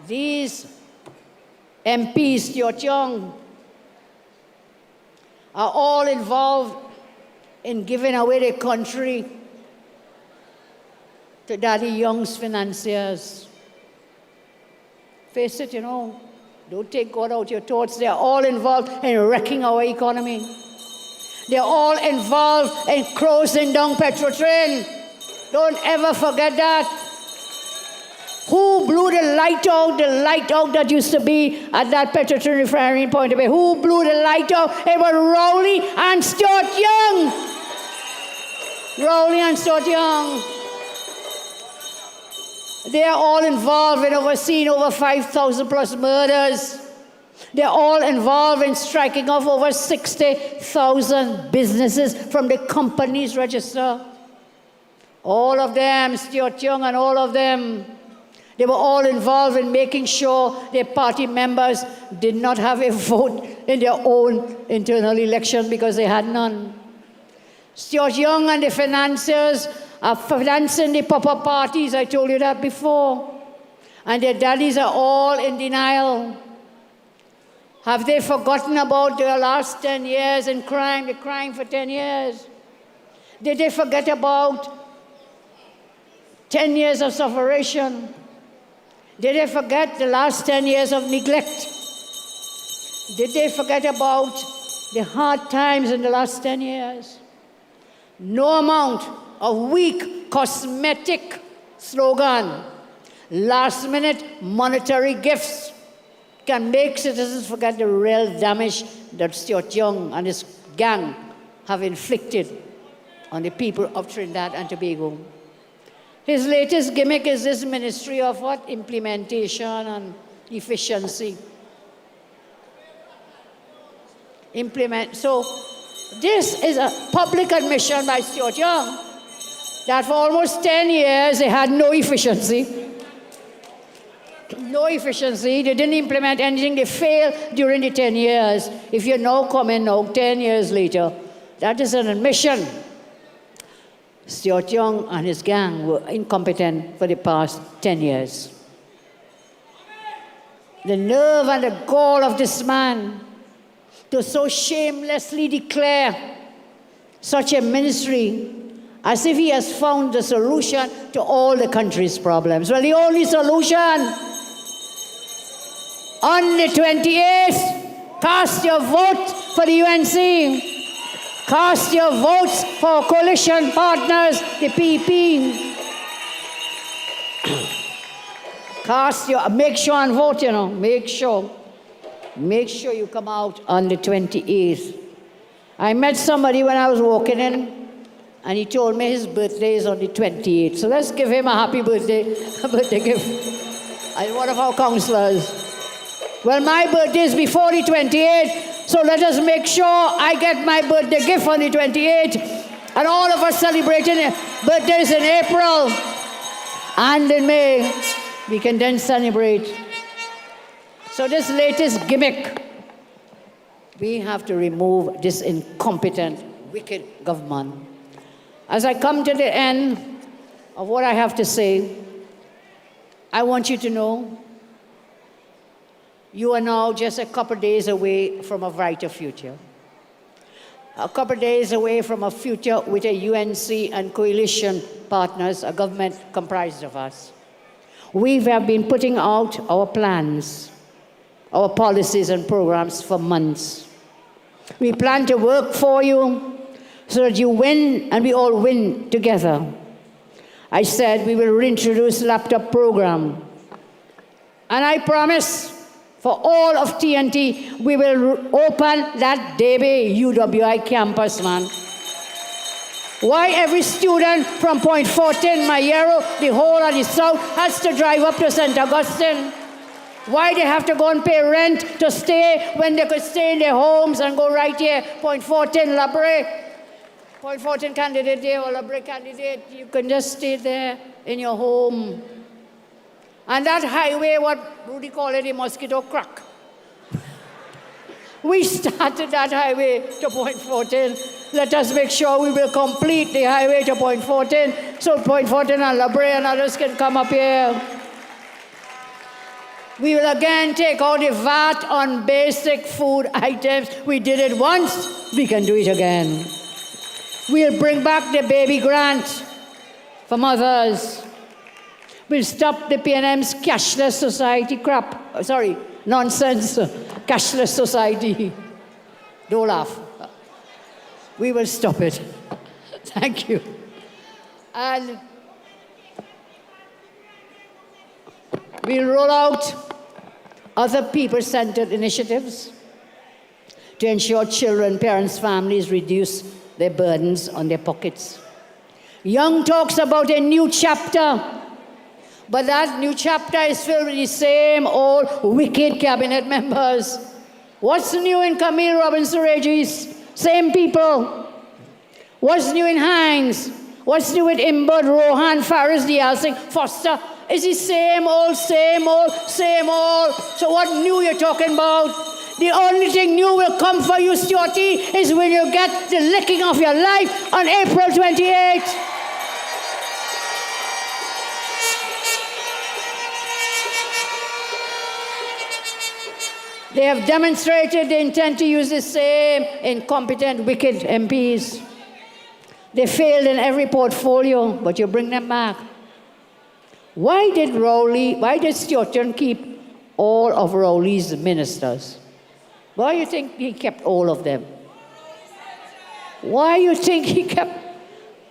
These MPs, Stuart Young, are all involved in giving away the country to Daddy Young's financiers. Face it, you know. Don't take God out your thoughts. They're all involved in wrecking our economy. They're all involved in closing down Petrotrain. Don't ever forget that. Who blew the light out that used to be at that Petrotrin refinery in Point Bay? Who blew the light out? It was Rowley and Stuart Young. Rowley and Stuart Young. They are all involved in overseeing over 5,000 plus murders. They're all involved in striking off over 60,000 businesses from the company's register. All of them, Stuart Young and all of them, they were all involved in making sure their party members did not have a vote in their own internal election because they had none. Stuart Young and the financiers are financing the pop-up parties. I told you that before. And their daddies are all in denial. Have they forgotten about their last 10 years in crime? They're crying for 10 years. Did they forget about 10 years of suffering? Did they forget the last 10 years of neglect? Did they forget about the hard times in the last 10 years? No amount of weak, cosmetic slogan, last-minute monetary gifts can make citizens forget the real damage that Stuart Young and his gang have inflicted on the people of Trinidad and Tobago. His latest gimmick is this ministry of what? Implementation and efficiency. So this is a public admission by Stuart Young that for almost 10 years they had no efficiency. No efficiency. They didn't implement anything. They failed during the 10 years. If you're now coming now, 10 years later, that is an admission. Stuart Young and his gang were incompetent for the past 10 years. The nerve and the gall of this man to so shamelessly declare such a ministry as if he has found the solution to all the country's problems. Well, the only solution on the 28th, cast your vote for the UNC. Cast your votes for coalition partners, the PP. Make sure and vote, make sure. Make sure you come out on the 28th. I met somebody when I was walking in, and he told me his birthday is on the 28th. So let's give him a happy birthday gift. And one of our councillors. Well, my birthday is before the 28th, so let us make sure I get my birthday gift on the 28th. And all of us celebrating birthdays in April and in May. We can then celebrate. So this latest gimmick, we have to remove this incompetent, wicked government. As I come to the end of what I have to say, I want you to know you are now just a couple days away from a brighter future. A couple days away from a future with a UNC and coalition partners, a government comprised of us. We have been putting out our plans, our policies and programs for months. We plan to work for you so that you win and we all win together. I said we will reintroduce laptop program. And I promise for all of TNT, we will open that Debe UWI campus, man. Why every student from Point Fortin, Mayero, the whole of the south has to drive up to St. Augustine? Why they have to go and pay rent to stay when they could stay in their homes and go right here, Point Fortin, Labre? Point Fortin candidate there or Labre candidate, you can just stay there in your home. And that highway, what Rudy called it, a mosquito crack. We started that highway to Point Fortin. Let us make sure we will complete the highway to Point Fortin so Point Fortin and Labre and others can come up here. We will again take out the VAT on basic food items. We did it once, we can do it again. We'll bring back the baby grant for mothers. We'll stop the PNM's cashless society crap. Sorry, nonsense. Cashless society. Don't laugh. We will stop it. Thank you. And We'll roll out other people-centered initiatives to ensure children, parents, families reduce their burdens on their pockets. Young talks about a new chapter, but that new chapter is filled with the same old wicked cabinet members. What's new in Camille Robinson Regis? Same people. What's new in Hines? What's new with Imbud, Rohan, Faris, Diaz Singh, Foster? It's the same old, same old, same old. So what new you're talking about? The only thing new will come for you, Stuarty, is when you get the licking of your life on April 28th. They have demonstrated they intend to use the same incompetent, wicked MPs. They failed in every portfolio, but you bring them back. Why did Stuart Young keep all of Rowley's ministers? Why do you think he kept all of them? Why do you think he kept?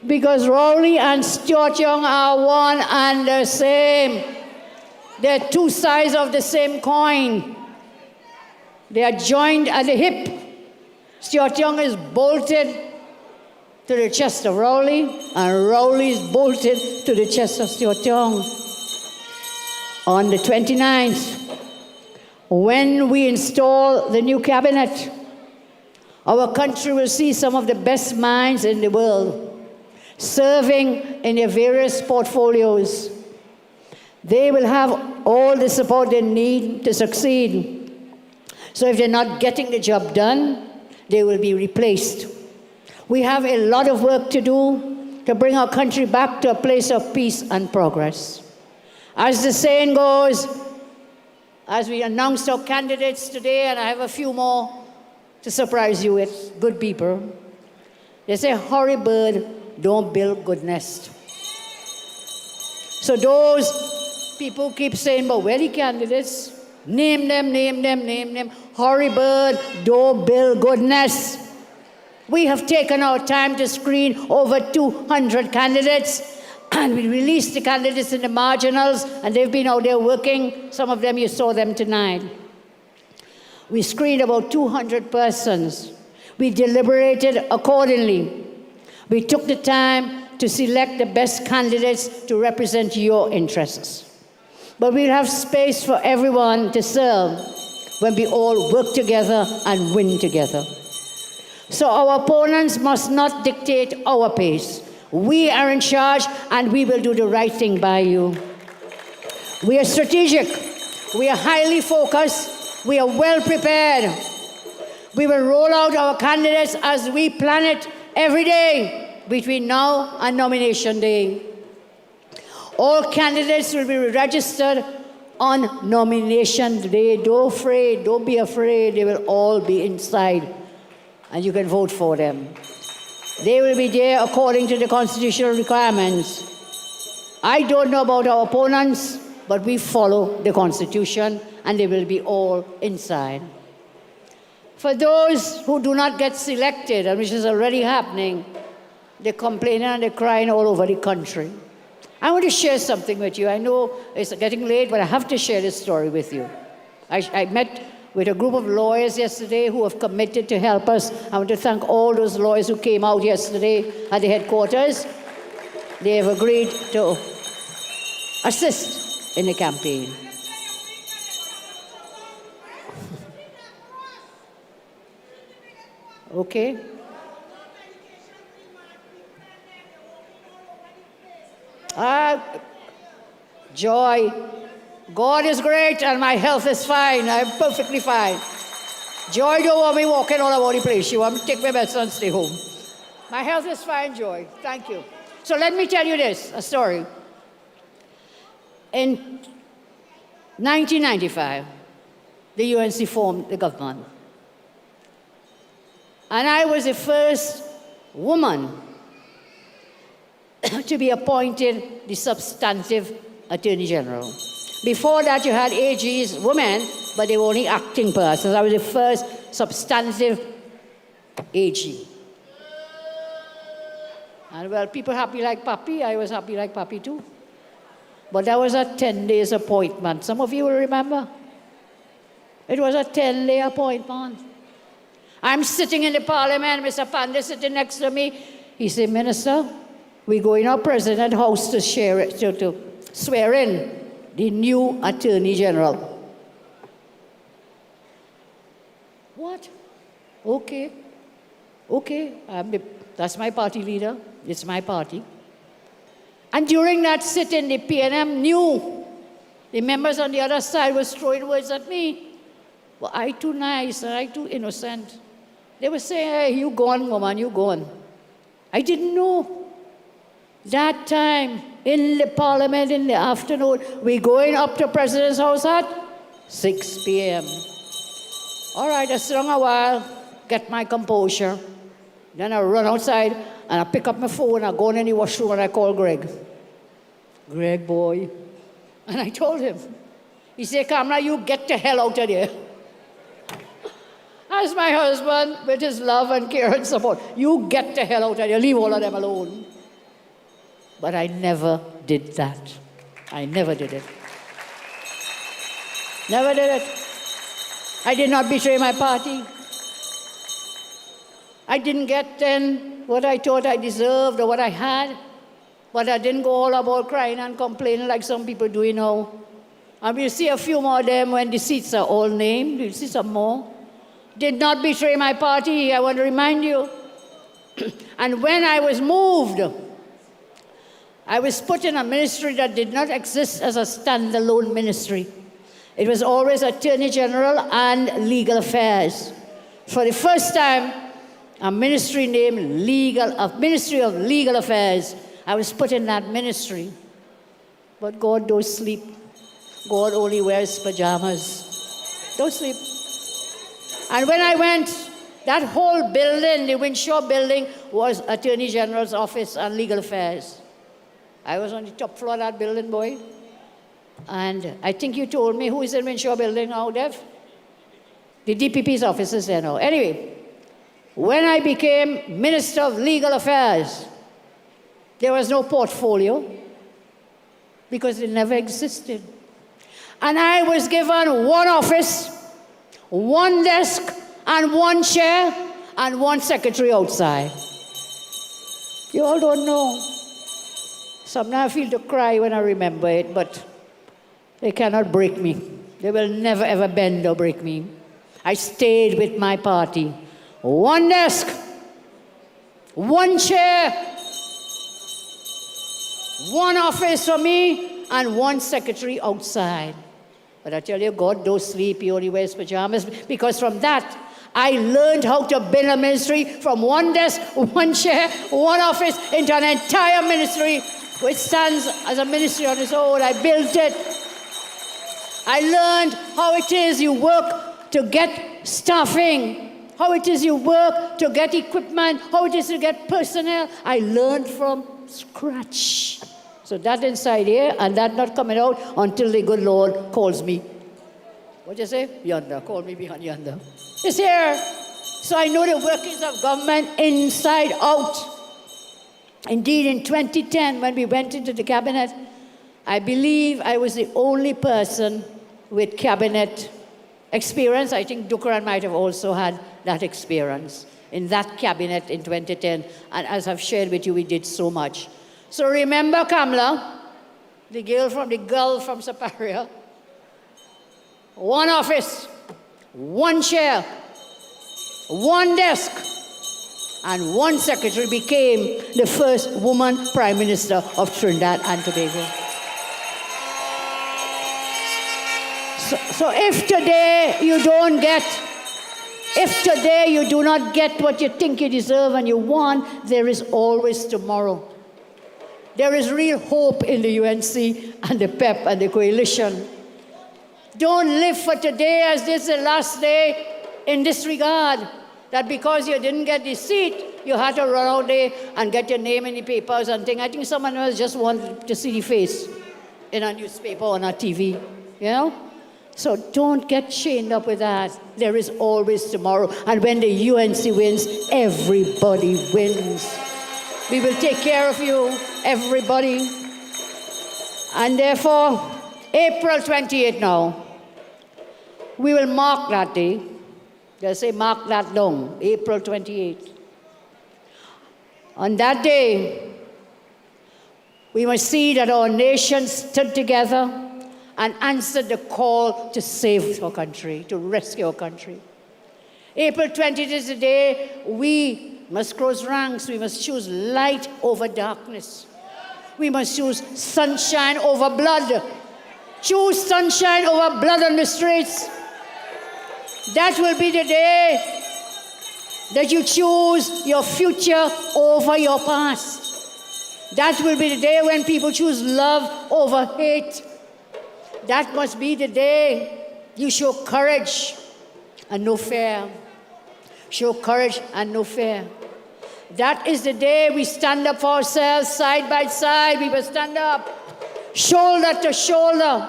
Because Rowley and Stuart Young are one and the same. They're two sides of the same coin. They are joined at the hip. Stuart Young is bolted to the chest of Rowley, and Rowley is bolted to the chest of Stuart Young. On the 29th, when we install the new cabinet, our country will see some of the best minds in the world serving in their various portfolios. They will have all the support they need to succeed. So if they're not getting the job done, they will be replaced. We have a lot of work to do to bring our country back to a place of peace and progress. As the saying goes, as we announced our candidates today, and I have a few more to surprise you with, good people, they say, hurry bird, don't build good nest. So those people keep saying, but where are the candidates? Name them, name them, name them. Hurry bird, don't build good nest. We have taken our time to screen over 200 candidates, and we released the candidates in the marginals, and they've been out there working. Some of them, you saw them tonight. We screened about 200 persons. We deliberated accordingly. We took the time to select the best candidates to represent your interests. But we'll have space for everyone to serve when we all work together and win together. So our opponents must not dictate our pace. We are in charge, and we will do the right thing by you. We are strategic. We are highly focused. We are well prepared. We will roll out our candidates as we plan it every day between now and nomination day. All candidates will be registered on nomination day. Don't be afraid. They will all be inside, and you can vote for them. They will be there according to the constitutional requirements. I don't know about our opponents, but we follow the Constitution, and they will be all inside. For those who do not get selected, and which is already happening, they're complaining and they're crying all over the country. I want to share something with you. I know it's getting late, but I have to share this story with you. I met with a group of lawyers yesterday who have committed to help us. I want to thank all those lawyers who came out yesterday at the headquarters. They have agreed to assist in the campaign. Okay? Joy. God is great and my health is fine. I'm perfectly fine. Joy don't want me walking all over the place. She wants me to take my medicine and stay home. My health is fine, Joy. Thank you. So let me tell you this, a story. In 1995, the UNC formed the government. And I was the first woman to be appointed the substantive Attorney General. Before that, you had AGs, women, but they were only acting persons. I was the first substantive AG. And well, people happy like Papi, I was happy like Papi too. But that was a 10 days appointment. Some of you will remember. It was a 10-day appointment. I'm sitting in the parliament, Mr. Pandey sitting next to me. He said, Minister, we go in our president house to swear in the new Attorney General. What? Okay. That's my party leader. It's my party. And during that sit-in, the PNM knew the members on the other side was throwing words at me. Well, I too nice and I too innocent. They were saying, hey, you gone, woman, you gone. I didn't know. That time, in the parliament in the afternoon, we going up to President's house at 6 p.m. All right, I sit down a while, get my composure. Then I run outside and I pick up my phone, I go in the washroom and I call Greg. Greg, boy. And I told him. He said, Kamala, you get the hell out of there. As my husband, with his love and care and support, you get the hell out of there. Leave all of them alone. But I never did that. I never did it. Never did it. I did not betray my party. I didn't get then what I thought I deserved or what I had. But I didn't go all about crying and complaining like some people do now. And we'll see a few more of them when the seats are all named. We'll see some more. Did not betray my party, I want to remind you. And when I was moved, I was put in a ministry that did not exist as a standalone ministry. It was always Attorney General and Legal Affairs. For the first time, a ministry named Ministry of Legal Affairs. I was put in that ministry. But God don't sleep. God only wears pajamas. Don't sleep. And when I went, that whole building, the Winshaw building, was Attorney General's office and Legal Affairs. I was on the top floor of that building, boy. And I think you told me who is in Winshaw building now, Dev? The DPP's office is there now. Anyway, when I became Minister of Legal Affairs, there was no portfolio because it never existed. And I was given one office, one desk, and one chair, and one secretary outside. You all don't know. Sometimes I feel to cry when I remember it, but they cannot break me. They will never ever bend or break me. I stayed with my party. One desk, one chair, one office for me, and one secretary outside. But I tell you, God don't sleep, he only wears pajamas, because from that, I learned how to build a ministry from one desk, one chair, one office, into an entire ministry, which stands as a ministry on its own. I built it. I learned how it is you work to get staffing, how it is you work to get equipment, how it is to get personnel. I learned from scratch. So that inside here, and that not coming out until the good Lord calls me. What do you say? Yonder. Call me behind yonder. It's here. So I know the workings of government inside out. Indeed, in 2010, when we went into the cabinet, I believe I was the only person with cabinet experience. I think Dukran might have also had that experience in that cabinet in 2010. And as I've shared with you, we did so much. So remember Kamala, the girl from Saparia, one office, one chair, one desk, and one secretary became the first woman Prime Minister of Trinidad and Tobago. So if today you do not get what you think you deserve and you want, there is always tomorrow. There is real hope in the UNC and the PEP and the coalition. Don't live for today as this is the last day in this regard. That because you didn't get the seat, you had to run out there and get your name in the papers and things. I think someone else just wanted to see the face in a newspaper or on a TV, you know? So don't get chained up with that. There is always tomorrow. And when the UNC wins, everybody wins. We will take care of you, everybody. And therefore, April 28 now, we will mark that day. They say mark that down, April 28. On that day, we must see that our nation stood together and answered the call to save our country, to rescue our country. April 20th is the day we must cross ranks. We must choose light over darkness. We must choose sunshine over blood. Choose sunshine over blood on the streets. That will be the day that you choose your future over your past. That will be the day when people choose love over hate. That must be the day you show courage and no fear. Show courage and no fear. That is the day we stand up for ourselves side by side. We will stand up shoulder to shoulder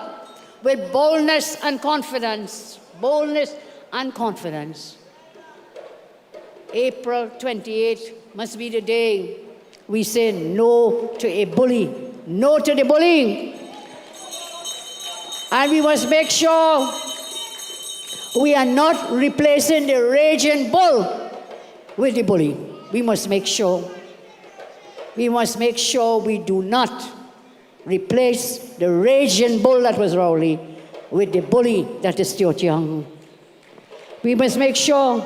with boldness and confidence. Boldness and confidence. April 28th must be the day we say no to a bully. No to the bullying. And we must make sure we are not replacing the raging bull with the bully. We must make sure. We must make sure we do not replace the raging bull that was Rowley with the bully that is Stuart Young. We must make sure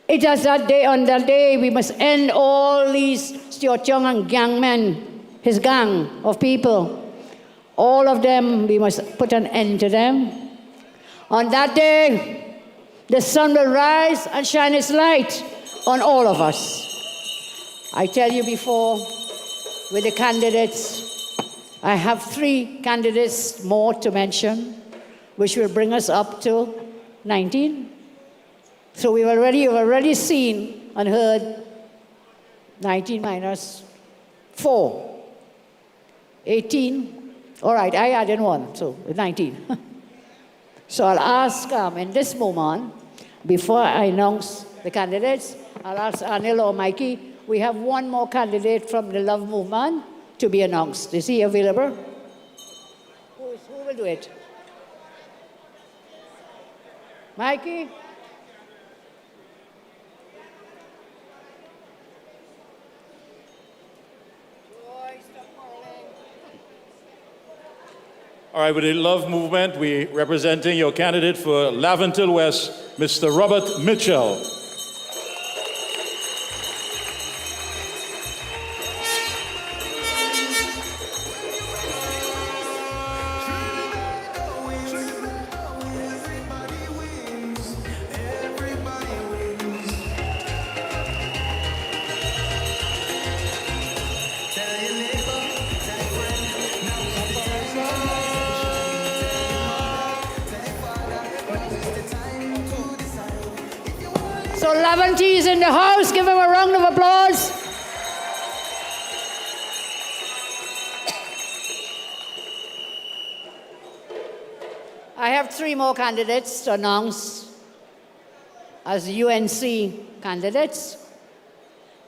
it is that day, on that day, we must end all these Stuart Young and gang men, his gang of people. All of them, we must put an end to them. On that day, the sun will rise and shine its light on all of us. I tell you before, with the candidates, I have 3 candidates more to mention, which will bring us up to 19. So you've already seen and heard 19 minus 4, 18. All right, I added 1, so 19. So I'll ask in this moment, before I announce the candidates, I'll ask Anil or Mikey, we have one more candidate from the Love Movement to be announced. Is he available? Who will do it? Mikey? All right, with the Love Movement, we're representing your candidate for Laventille West, Mr. Robert Mitchell. So Laventille is in the house. Give him a round of applause. I have 3 more candidates to announce as UNC candidates.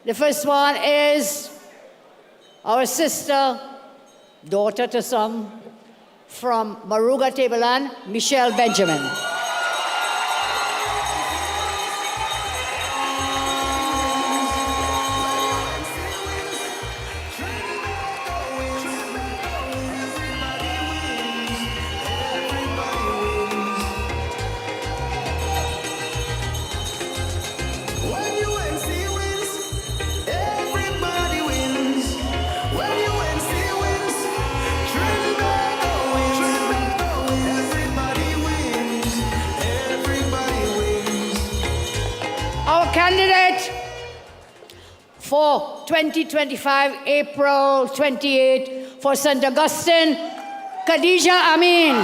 The first one is our sister, daughter to some, from Maruga Tableland, Michelle Benjamin. Candidate for 2025, April 28 for St. Augustine, Khadija Amin.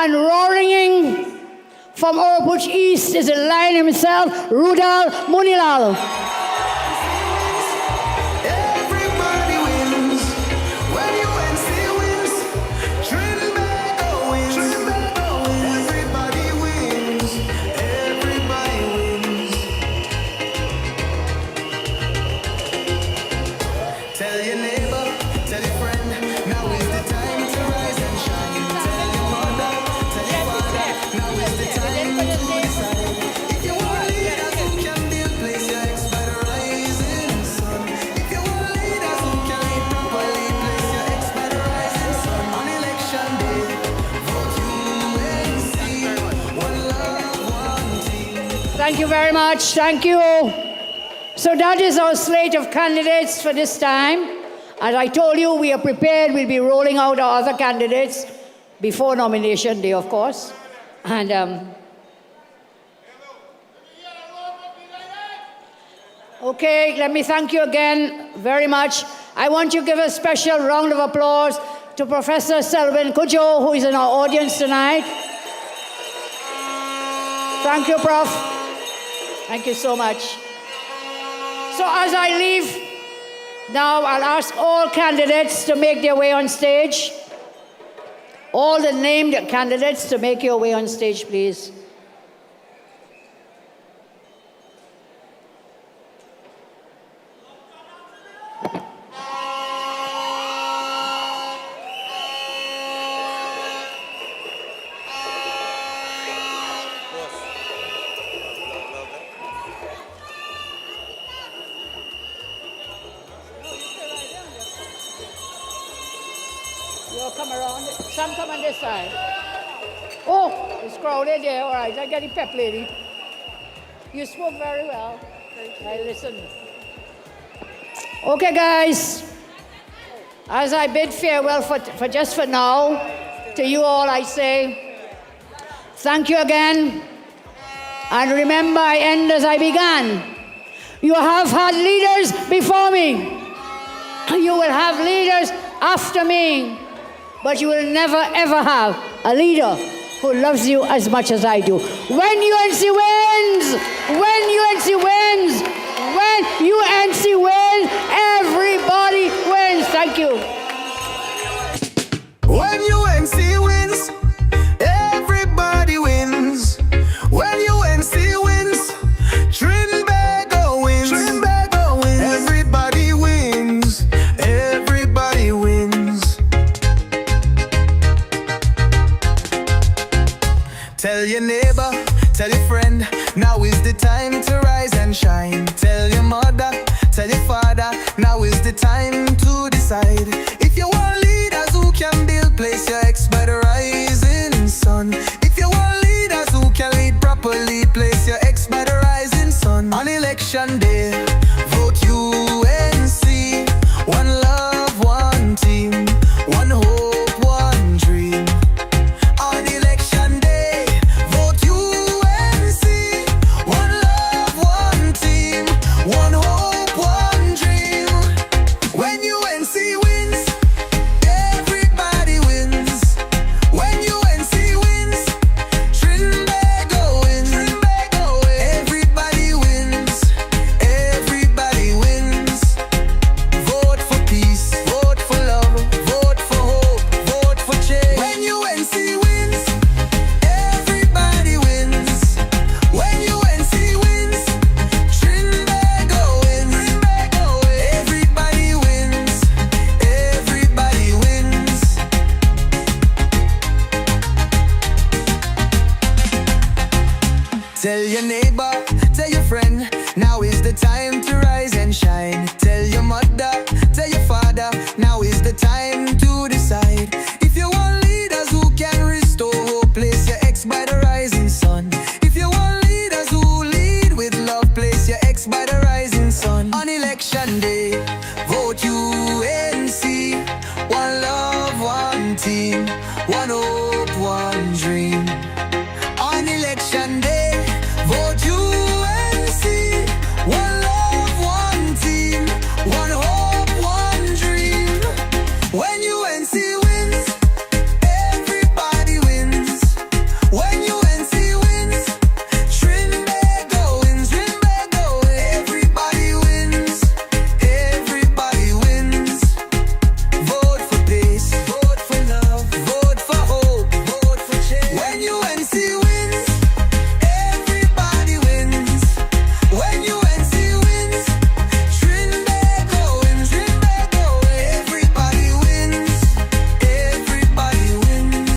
And roaring in from Oropouche East is the lion himself, Rudal Munilal. Everybody wins when UNC wins. Trinbago wins. Everybody wins. Everybody wins. Tell your neighbor, tell your friend, now is the time to rise and shine. Tell your mother, tell your father, now is the time to decide. If you want leaders who can build, place your ex by the rising sun. If you want leaders who can lead properly, place your ex by the rising sun. On election day, vote UNC. One love, one team. Thank you very much. Thank you. So that is our slate of candidates for this time. As I told you, we are prepared. We'll be rolling out our other candidates before nomination day, of course. And okay, let me thank you again very much. I want you to give a special round of applause to Professor Selwyn Cudjoe, who is in our audience tonight. Thank you, Prof. Thank you so much. So as I leave, now I'll ask all candidates to make their way on stage. All the named candidates to make your way on stage, please. You'll come around. Some come on this side. Oh, it's crowded there. All right, I get the pep lady. You spoke very well. I listened. Okay, guys. As I bid farewell for just for now, to you all I say, thank you again. And remember, I end as I began. You have had leaders before me. You will have leaders after me. But you will never, ever have a leader who loves you as much as I do. When UNC wins, when UNC wins, when UNC wins, everybody wins. Thank you. When UNC wins, everybody wins. When UNC wins, Trinbago wins. Everybody wins. Everybody wins. Tell your neighbor, tell your friend, now is the time to rise and shine. Tell your mother, tell your father, now is the time